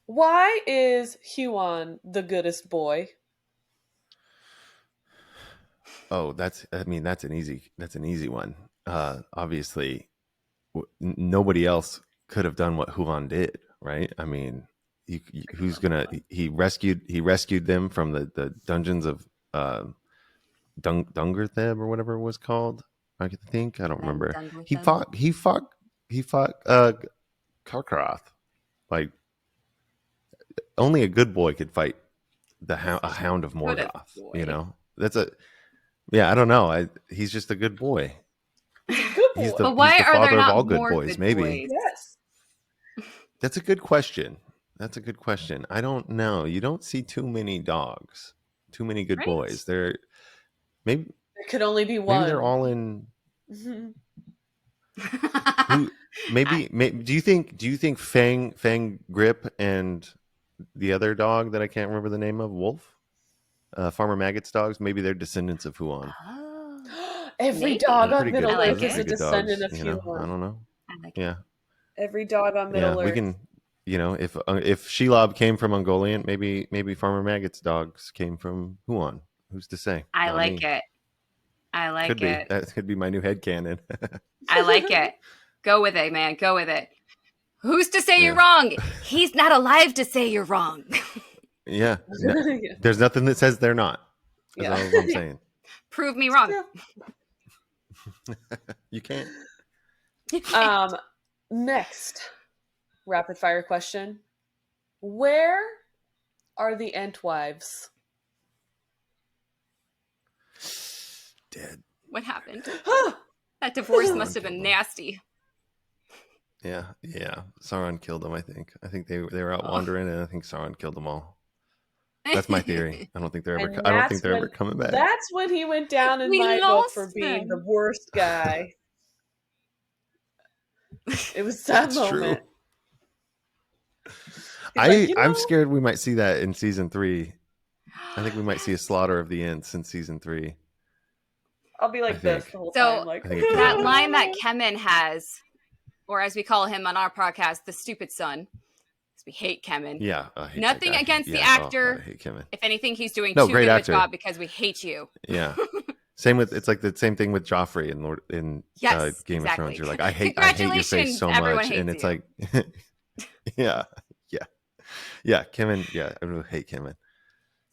Why is Huon the goodest boy? Oh, that's an easy one. Obviously, nobody else could have done what Huon did, right? I mean, he rescued them from the dungeons of Dungertheb or whatever it was called. I don't remember. He fought Karkaroth. Like, only a good boy could fight a hound of Morgoth. You know, I don't know. He's just a good boy. He's a good boy. But why are there not all good more boys? good Maybe. Boys? Yes. That's a good question. I don't know. You don't see too many dogs, too many good boys. There could only be one. Maybe they're all in. Do you think Fang Grip and the other dog that I can't remember the name of, Wolf, Farmer Maggot's dogs, maybe they're descendants of Huon? Every dog on Middle Earth is a descendant of Huon. I don't know. Every dog on Middle Earth. We can, if Shelob came from Ungoliant, maybe Farmer Maggot's dogs came from Huon. Who's to say? I like it. That could be my new headcanon. I like it. Go with it, man. Go with it. Who's to say you're wrong? He's not alive to say you're wrong. Yeah. There's nothing that says they're not. That's all I'm saying. Prove me wrong. You can't. Next rapid fire question. Where are the Entwives? Dead. What happened? That divorce must have been nasty. Yeah. Sauron killed them. I think they were out wandering, and I think Sauron killed them all. That's my theory. I don't think they're ever coming back. That's when he went down in my book for being the worst guy. It was that moment. He's like, I'm scared we might see that in season 3. I think we might see a slaughter of the Ents in season 3. I'll be I like this think. the whole So time. Like I think it could that happen. line that Kemen has, or as we call him on our podcast, the stupid son, because we hate Kemen. Yeah, I hate Nothing that guy. against the Yeah, oh, actor. God, I hate Kemen. If anything, he's doing No, too great good of a actor. job because we hate you. Yeah. Same with it's like the same thing with Joffrey in Yes, Game of Thrones. exactly. You're like, I hate your face Congratulations, so everyone much, and hates it's you. like, yeah, Kemen. Yeah, I really hate Kemen.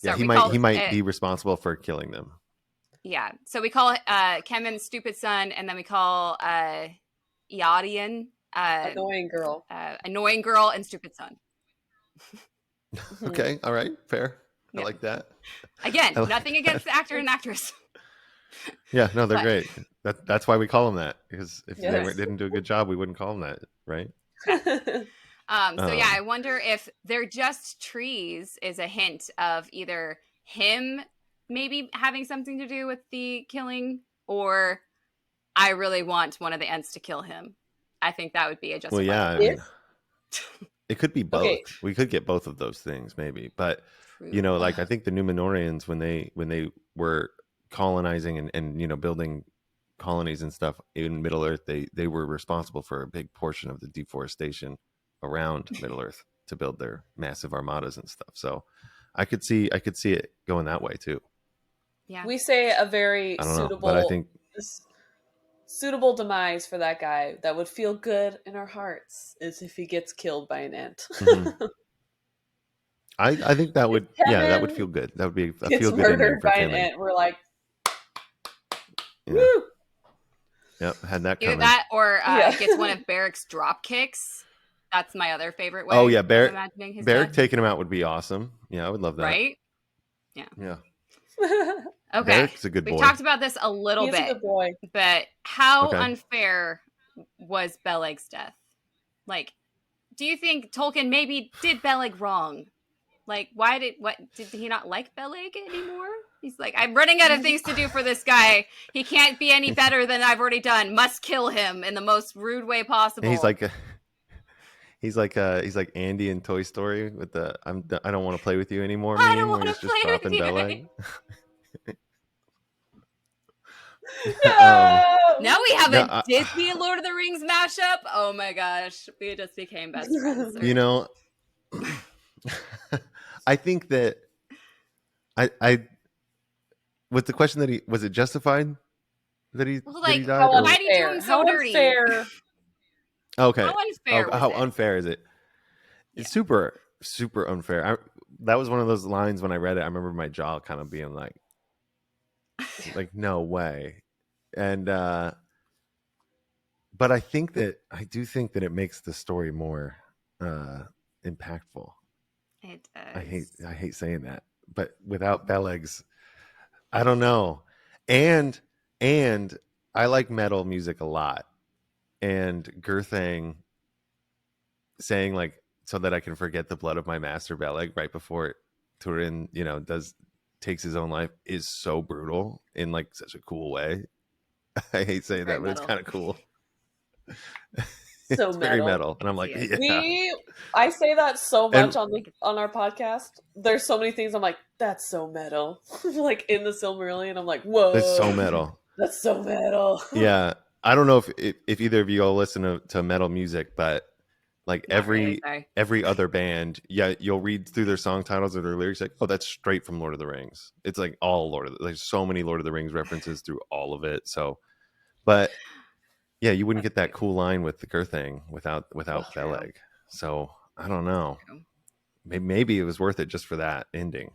Yeah, So he we might call be responsible for killing them. Yeah, so we call Kemen stupid son, and then we call Iadian annoying girl. annoying girl and stupid son. Okay, all right, fair. I Yep. like that. Again, I like nothing against the actor and actress. Yeah, no, they're But- great. That's why we call them that, because if they Yes. didn't do a good job, we wouldn't call them that, right? So yeah, I wonder if they're just trees is a hint of either him maybe having something to do with the killing, or I really want one of the Ents to kill him. I think that would be a justified. Well, yeah, I mean, it could be both. Okay. We could get both of those things, maybe. But True. like I think the Numenorians, when they were colonizing and building colonies and stuff in Middle Earth, they were responsible for a big portion of the deforestation around Middle Earth to build their massive armadas and stuff. So I could see it going that way too. Yeah. We say a very I don't know, suitable, but I think suitable demise for that guy that would feel good in our hearts is if he gets killed by an ant. Mhm. I think that would that would Kevin feel good. That would be a Gets feel good ending murdered for by an Kemen. ant. We're like, Yeah. woo! Yep, had that Either coming. that or Yeah. gets one of Barrick's drop kicks. That's my other favorite way. Oh yeah, of imagining his Barrick death. taking him out would be awesome. Yeah, I would love that. Right? Yeah. Okay. Barrick's a good boy. We've talked about this a little He's a bit, good boy. but how Okay. unfair was Beleg's death? Like, do you think Tolkien maybe did Beleg wrong? Like, did he not like Beleg anymore? He's like, I'm running out of things to do for this guy. He can't be any better than I've already done. Must kill him in the most rude way possible. And he's like Andy in Toy Story with the I don't want to play with you anymore I meme don't where wanna he's just play with dropping you. Beleg. No! Now we have No, a Disney and Lord of the Rings mashup. Oh my gosh, we just became best friends. You know, I think that I with the question that he was it justified that he Well, that he like, died? How or- why did he do unfair. him so How dirty? unfair. Okay. How unfair was how it? unfair is it? It's super unfair. That was one of those lines when I read it. I remember my jaw kind of being like no way. And but I do think that it makes the story more impactful. It does. I hate saying that, but without Beleg's, I don't know. And I like metal music a lot. And Gurthang saying like, so that I can forget the blood of my master Beleg right before Turin, takes his own life is so brutal in like such a cool way. I hate saying Very that, but it's metal. kind of cool. So It's very metal. metal. And I'm like, See yeah. I say that so much And- on our podcast. There's so many things I'm like, that's so metal. Like in the Silmarillion, I'm like, whoa. It's so metal. That's so metal. Yeah. I don't know if either of you all listen to metal music, but like Not really, sorry. every other band, you'll read through their song titles or their lyrics like, oh, that's straight from Lord of the Rings. It's like all there's so many Lord of the Rings references through all of it. So, but yeah, you wouldn't get that cool line with the Gurthang without True. Beleg. So I don't know. True. Maybe it was worth it just for that ending.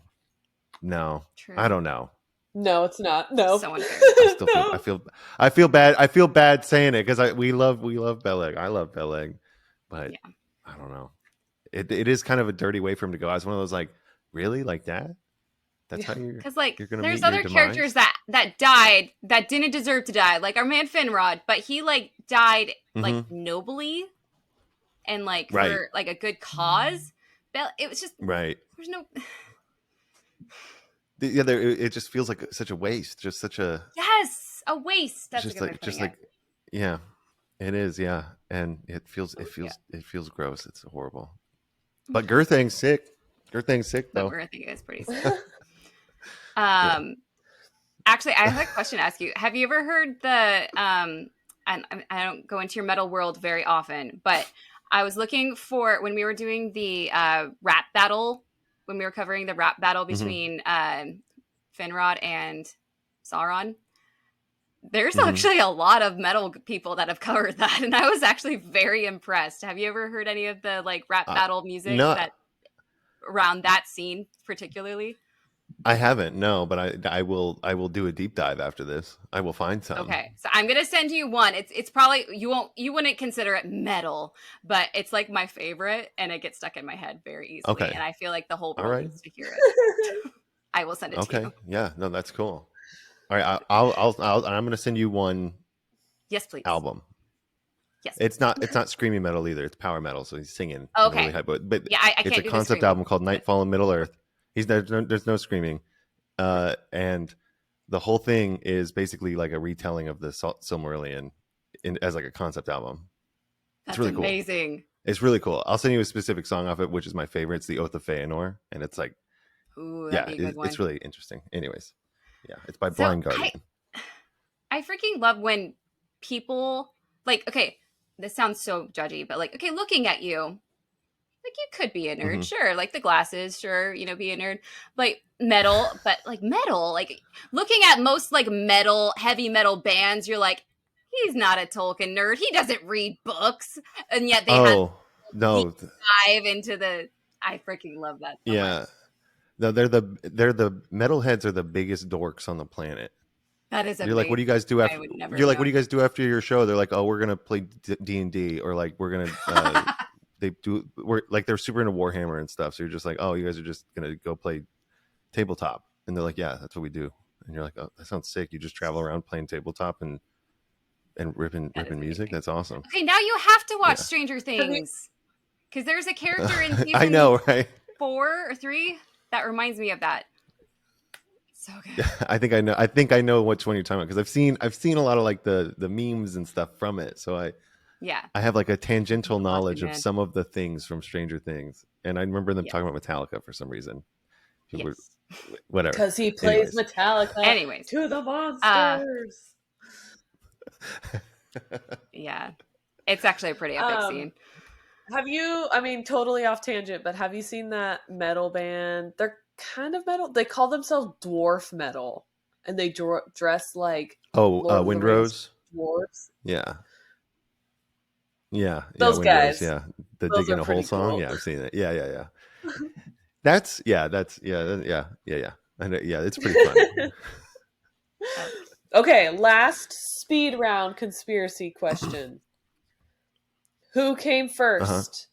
No, True. I don't know. No, it's not. No. So unfair. I still No. I feel bad. I feel bad saying it because we love Beleg. I love Beleg, but Yeah. I don't know. It is kind of a dirty way for him to go. I was one of those like, really, like that? That's how you're. Because like You're gonna there's meet your other demise? characters that died that didn't deserve to die, like our man Finrod, but he like died like nobly and like Right. for like a good cause. It was just Right. there's no Yeah. It just feels like such a waste. Just such a. yes a waste. That's just a good way like of putting it. yeah, it is. Yeah, and it feels gross. It's horrible. But Gerthang's sick. Gerthang's sick But though. we're thinking it's pretty sick. Actually, I have a question to ask you. Have you ever heard the and I don't go into your metal world very often, but I was looking for when we were doing the rap battle, when we were covering the rap battle between Finrod and Sauron. There's actually a lot of metal people that have covered that, and I was actually very impressed. Have you ever heard any of the like rap battle music that around that scene particularly? I haven't, no, but I will do a deep dive after this. I will find some. Okay, so I'm gonna send you one. It's probably you wouldn't consider it metal, but it's like my favorite, and it gets stuck in my head very easily. Okay. And I feel like the whole world needs to hear it. I will send it to you. Okay, yeah, no, that's cool. All right, I'm gonna send you one. Yes, please. Album. Yes. It's not screamy metal either. It's power metal, so he's singing. Okay. Really high, but yeah, I it's can't a concept album called Nightfall in Middle Earth. There's no screaming, and the whole thing is basically like a retelling of the Silmarillion as like a concept album. That's it's really amazing. Cool. It's really cool. I'll send you a specific song off it, which is my favorite. It's the Oath of Feanor, and it's like, ooh, it's really interesting. Anyways, yeah, it's by Blind Guardian. I freaking love when people like, okay, this sounds so judgy, but like, okay, looking at you, like you could be a nerd, sure, like the glasses, sure, be a nerd, like metal, but like metal, like looking at most like heavy metal bands, you're like, he's not a Tolkien nerd, he doesn't read books, and yet they dive into the. I freaking love that. So much. No, they're the metalheads are the biggest dorks on the planet. That is amazing. You're like, what do you guys do after? You're like, what do you guys do after your show? They're like, oh, we're gonna play D&D, or like we're gonna. We're like they're super into Warhammer and stuff. So you're just like, oh, you guys are just gonna go play tabletop, and they're like, yeah, that's what we do. And you're like, oh, that sounds sick. You just travel around playing tabletop and ripping music. That's awesome. Okay, now you have to watch Stranger Things because there's a character in season I know, right? 4 or 3 that reminds me of that. So good. I think I know which one you're talking about because I've seen a lot of like the memes and stuff from it. So I have like a tangential knowledge of some of the things from Stranger Things, and I remember them talking about Metallica for some reason. Whatever, because he plays Metallica. Anyways, to the monsters. Yeah, it's actually a pretty epic scene. Have you? I mean, totally off tangent, but have you seen that metal band? They're kind of metal. They call themselves dwarf metal, and they dress like Windrose dwarves. Yeah, those Windrose, guys. The Those digging a hole song. Cool. Yeah, I've seen it. Yeah. That's yeah. I know, yeah, it's pretty fun. Okay, last speed round conspiracy question. Who came first?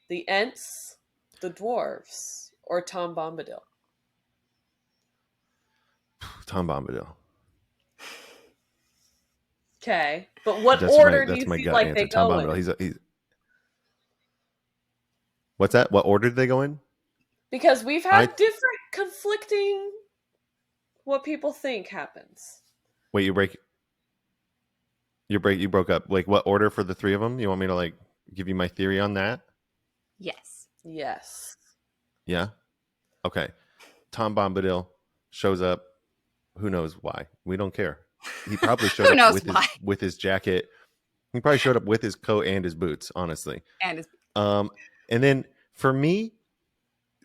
The Ents, the dwarves, or Tom Bombadil? Tom Bombadil. Okay, but what order do you feel like they Tom go Bombadil. in? He's What's that? What order did they go in? Because we've had different conflicting what people think happens. Wait, you broke up. Like what order for the three of them? You want me to like give you my theory on that? Yes. Yeah. Okay. Tom Bombadil shows up. Who knows why? We don't care. He probably showed up with his jacket. He probably showed up with his coat and his boots, honestly. And then for me,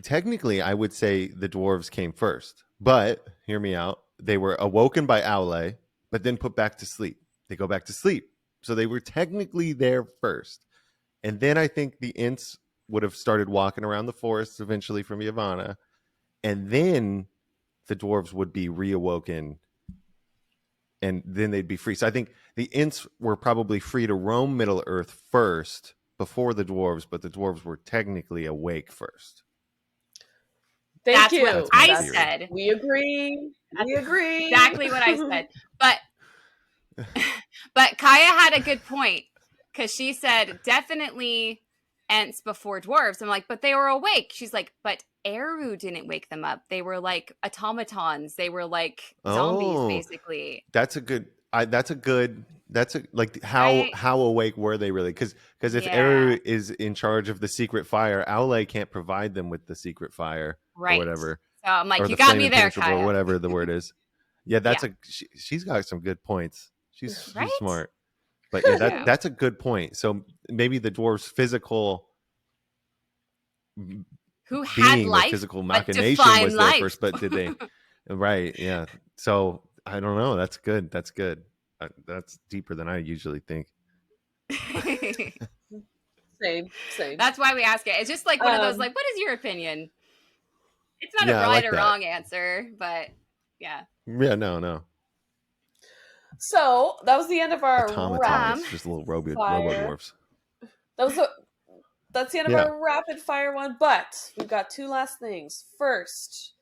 technically, I would say the dwarves came first. But hear me out. They were awoken by Aule, but then put back to sleep. They go back to sleep. So they were technically there first. And then I think the Ents would have started walking around the forest eventually from Yavanna. And then the dwarves would be reawoken. And then they'd be free. So I think the Ents were probably free to roam Middle Earth first before the dwarves, but the dwarves were technically awake first. That's what I said. We agree. Exactly what I said. But Kaya had a good point because she said definitely Ents before dwarves. I'm like, but they were awake. She's like, but Eru didn't wake them up. They were like automatons. They were like zombies, basically. That's a good. like how awake were they really? Because if Eru is in charge of the secret fire, Aule can't provide them with the secret fire or whatever. So I'm like, or you the got me there, Kaya. Or whatever the word is. Yeah, she's got some good points. She's smart. But yeah, that's a good point. So maybe the dwarves' physical who had being, life, their physical machination was there first, but did they? Right, yeah. So I don't know. That's good. That's deeper than I usually think. Same. That's why we ask it. It's just like one of those, like, what is your opinion? It's not a right or wrong answer, but yeah. Yeah, no. So that was the end of our automatons, just little robo dwarfs. That's the end of our rapid fire one, but we've got two last things. First,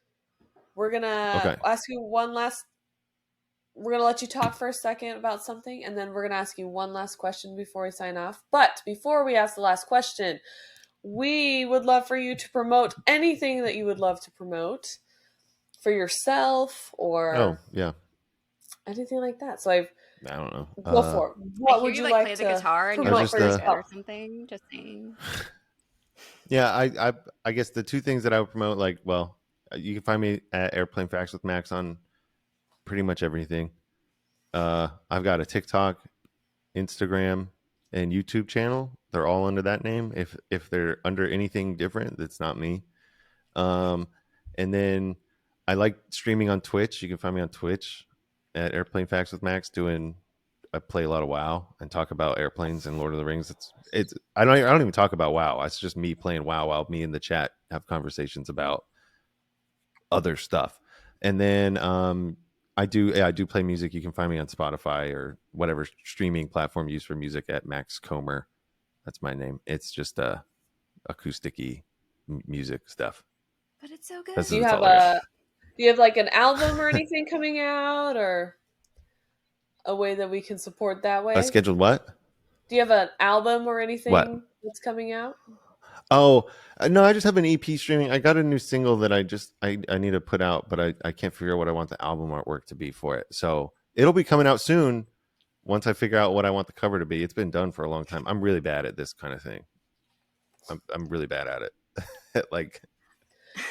we're gonna ask you we're gonna let you talk for a second about something, and then we're gonna ask you one last question before we sign off. But before we ask the last question, we would love for you to promote anything that you would love to promote for yourself or anything like that. So I don't know. Go for it. What would you like play to the guitar and promote for yourself or something? Just saying. Yeah, I guess the two things that I would promote, like, well, you can find me at Airplane Facts with Max on pretty much everything. I've got a TikTok, Instagram, and YouTube channel. They're all under that name. If they're under anything different, that's not me. And then I like streaming on Twitch. You can find me on Twitch at Airplane Facts with Max. I play a lot of WoW and talk about airplanes and Lord of the Rings. I don't even talk about WoW. It's just me playing WoW while me in the chat have conversations about other stuff. And then I do play music. You can find me on Spotify or whatever streaming platform used for music at Max Comer. That's my name. It's just acoustic-y music stuff. But it's so good. Do you have like an album or anything coming out, or a way that we can support that way? Scheduled what? Do you have an album or anything that's coming out? Oh, no, I just have an EP streaming. I got a new single that I need to put out, but I can't figure out what I want the album artwork to be for it. So it'll be coming out soon once I figure out what I want the cover to be. It's been done for a long time. I'm really bad at this kind of thing. I'm really bad at it. Like,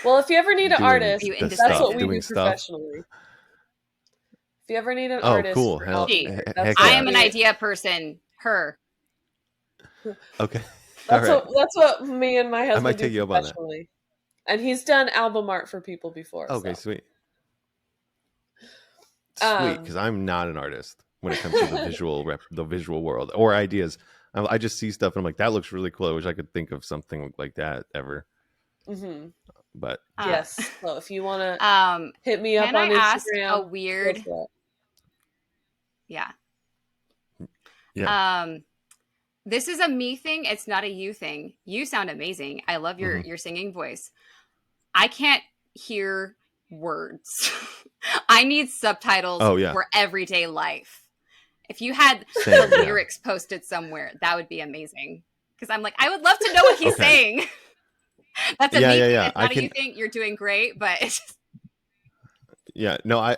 well, if you ever need an artist, that's what we do professionally. If you ever need an artist, cool. I am an idea person. Her. Okay. That's what me and my husband I might do take you up on that. And he's done album art for people before. Okay, sweet. Sweet, because I'm not an artist when it comes to the visual world or ideas. I just see stuff and I'm like, that looks really cool. I wish I could think of something like that ever. Mm-hmm. But yes, so if you want to hit me up on Instagram, ask a weird. Yeah. This is a me thing. It's not a you thing. You sound amazing. I love your singing voice. I can't hear words. I need subtitles for everyday life. If you had the lyrics posted somewhere, that would be amazing. Because I'm like, I would love to know what he's saying. That's a me thing. It's not a you thing. You're doing great, but it's just... Yeah, no,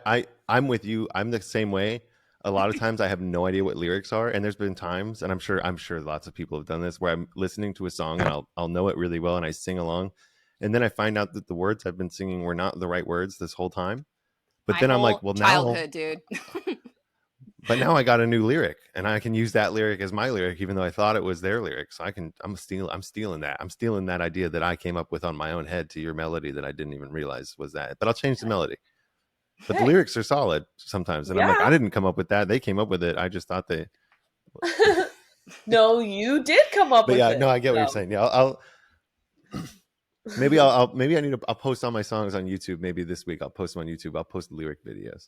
I'm with you. I'm the same way. A lot of times I have no idea what lyrics are, and there's been times, and I'm sure lots of people have done this, where I'm listening to a song and I'll know it really well and I sing along, and then I find out that the words I've been singing were not the right words this whole time. But then I'm like, well, childhood, dude. But now I got a new lyric, and I can use that lyric as my lyric, even though I thought it was their lyric. So I'm stealing that. I'm stealing that idea that I came up with on my own head to your melody that I didn't even realize was that. But I'll change the melody. But the lyrics are solid sometimes. And I'm like, I didn't come up with that. They came up with it. I just thought they... No, you did come up with it. No, I get what you're saying. Yeah, I'll maybe I'll post all my songs on YouTube. Maybe this week I'll post them on YouTube. I'll post lyric videos.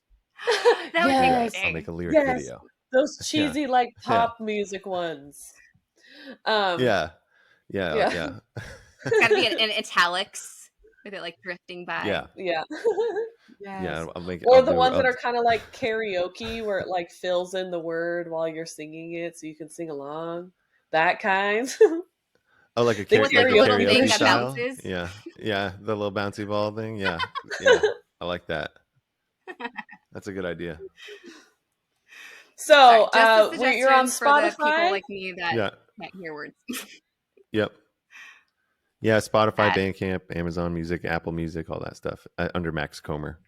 That would be I'll make a lyric video. Those cheesy pop music ones. Yeah. It's gotta be in italics with it drifting by. Yeah. Yes. Yeah, I'll make it. Or the ones that are kind of like karaoke, where it fills in the word while you're singing it, so you can sing along. That kind. Oh, like a karaoke thing style. That bounces. Yeah, the little bouncy ball thing. Yeah, I like that. That's a good idea. So Sorry, just a you're on suggestion for the people Spotify. like me that can't hear words. Yep. Yeah, Spotify, Add Bandcamp, Amazon Music, Apple Music, all that stuff under Max Comer.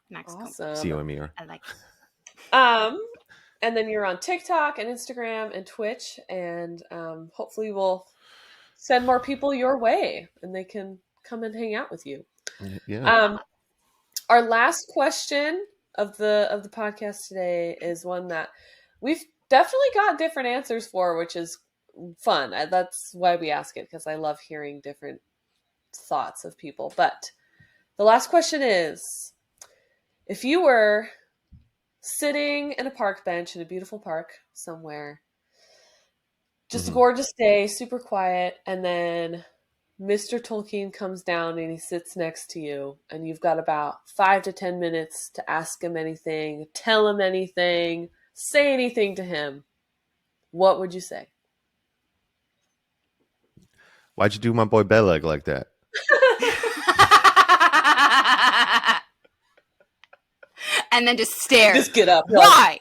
Max Awesome. C-O-M-E-R. I like it. And then you're on TikTok and Instagram and Twitch, and hopefully we'll send more people your way and they can come and hang out with you. Yeah. Our last question of the podcast today is one that we've definitely got different answers for, which is fun. That's why we ask it, because I love hearing different thoughts of people. But the last question is, if you were sitting in a park bench in a beautiful park somewhere, just a gorgeous day, super quiet, and then Mr. Tolkien comes down and he sits next to you, and you've got about 5 to 10 minutes to ask him anything, tell him anything, say anything to him, what would you say? Why'd you do my boy Beleg like that? And then just stare. Just get up. Why?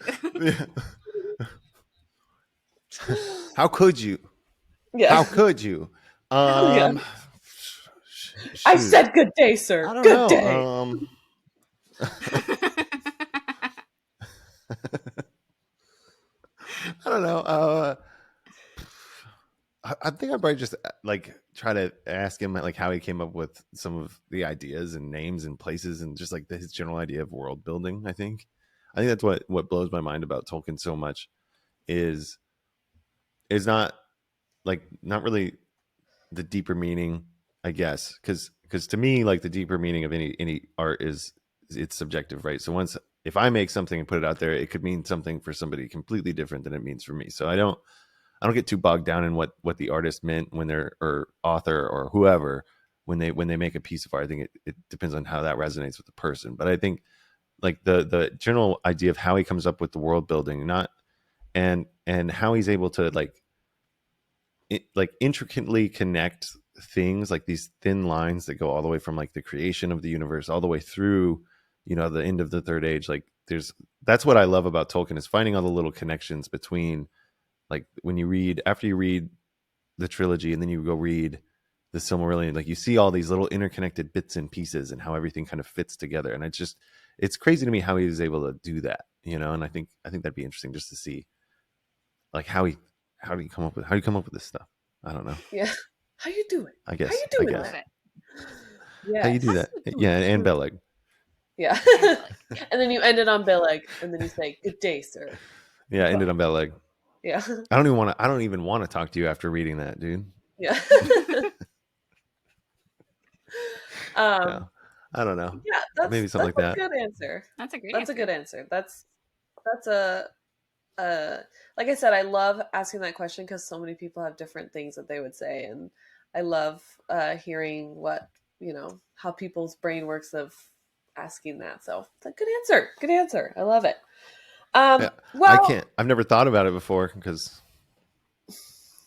How could you? Yeah. How could you? I said good day, sir. I don't good know. day. I don't know. I think I'd probably just like try to ask him like how he came up with some of the ideas and names and places and just like his general idea of world building. I think that's what blows my mind about Tolkien so much is not really the deeper meaning, I guess, because to me, like, the deeper meaning of any art is it's subjective, right? So if I make something and put it out there, it could mean something for somebody completely different than it means for me. So I don't get too bogged down in what the artist meant when they're, or author or whoever, when they make a piece of art. I think it depends on how that resonates with the person. But I think like the general idea of how he comes up with the world building, and how he's able to like intricately connect things, like these thin lines that go all the way from like the creation of the universe all the way through, the end of the Third Age. Like that's what I love about Tolkien, is finding all the little connections between, like, after you read the trilogy and then you go read the Silmarillion, like you see all these little interconnected bits and pieces and how everything kind of fits together. And it's crazy to me how he was able to do that, and I think that'd be interesting just to see like how do you come up with this stuff? I don't know. Yeah. How you doing? I guess. How you doing? Yeah. How you do that? Yeah, and Beleg. Yeah. And then you end it on Beleg, and then you say, "Good day, sir." Yeah, ended on Beleg. Yeah. I don't even want to talk to you after reading that, dude. Yeah. Yeah. I don't know. Yeah, maybe something like that. That's a good answer. That's a great That's answer. a good answer. That's a like I said, I love asking that question because so many people have different things that they would say, and I love hearing what how people's brain works of asking that. So it's a good answer. Good answer. I love it. Well, I've never thought about it before because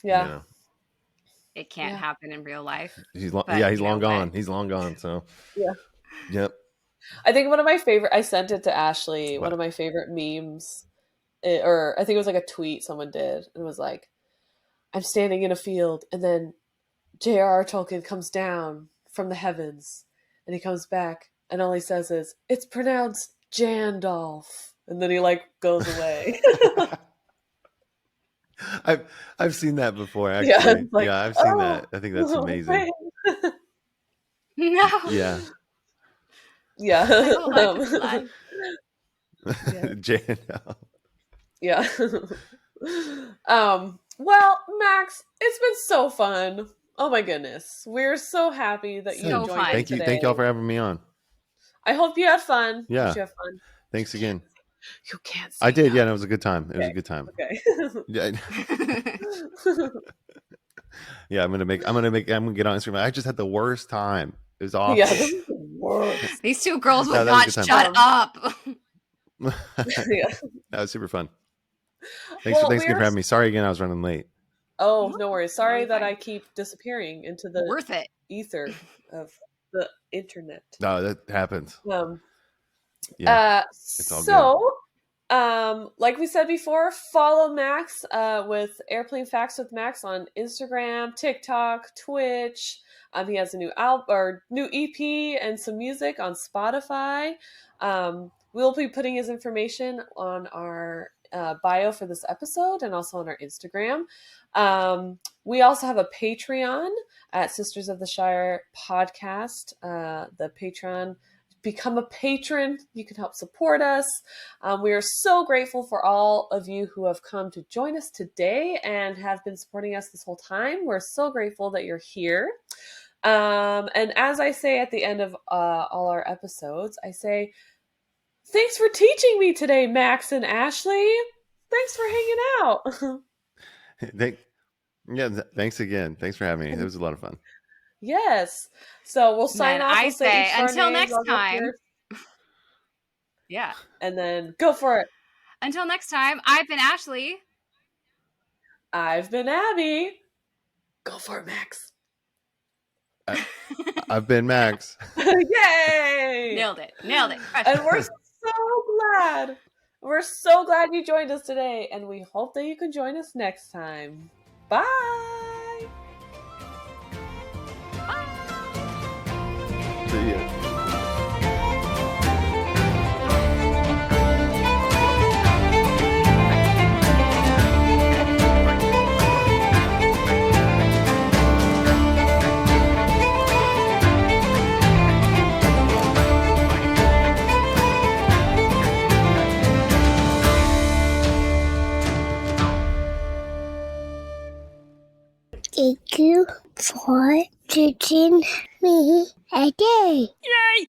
it can't happen in real life. He's long gone. He's long gone. So yeah. Yep. I think I sent it to Ashley. One of my favorite memes, or I think it was like a tweet someone did. It was like, I'm standing in a field, and then J.R.R. Tolkien comes down from the heavens, and he comes back, and all he says is, "It's pronounced Jandalf," and then he like goes away. I've seen that before, actually. Yeah, I've seen that. I think that's amazing. No. Yeah. Yeah. Jandalf. Yeah. Well, Max, it's been so fun. Oh my goodness. We're so happy that you joined us today. Thank y'all for having me on. I hope you had fun. Yeah. Hope you had fun. Thanks again. You can't say I did, no. yeah, and it was a good time. It was a good time. Okay. Yeah, I'm gonna get on Instagram. I just had the worst time. It was awful. Yeah, this is the worst. These two girls would not shut up. Yeah. That was super fun. Thanks for having me. Sorry again, I was running late. Oh, no worries. Sorry that I keep disappearing into the worth it ether of the internet. No, that happens. Yeah. It's all good. Like we said before, follow Max with Airplane Facts with Max on Instagram, TikTok, Twitch. He has a new album or new EP and some music on Spotify. We'll be putting his information on our bio for this episode and also on our Instagram. We also have a Patreon at Sisters of the Shire Podcast. The Patreon. Become a patron. You can help support us. We are so grateful for all of you who have come to join us today and have been supporting us this whole time. We're so grateful that you're here. And as I say at the end of all our episodes, I say, thanks for teaching me today, Max and Ashley. Thanks for hanging out. Thanks again. Thanks for having me. It was a lot of fun. Yes. So we'll sign off. I we'll say until names, next time. Yeah. And then go for it. Until next time, I've been Ashley. I've been Abby. Go for it, Max. I've been Max. Yay! Nailed it. And we're so glad you joined us today, and we hope that you can join us next time. Bye! See ya. Thank you for teaching me a day. Yay!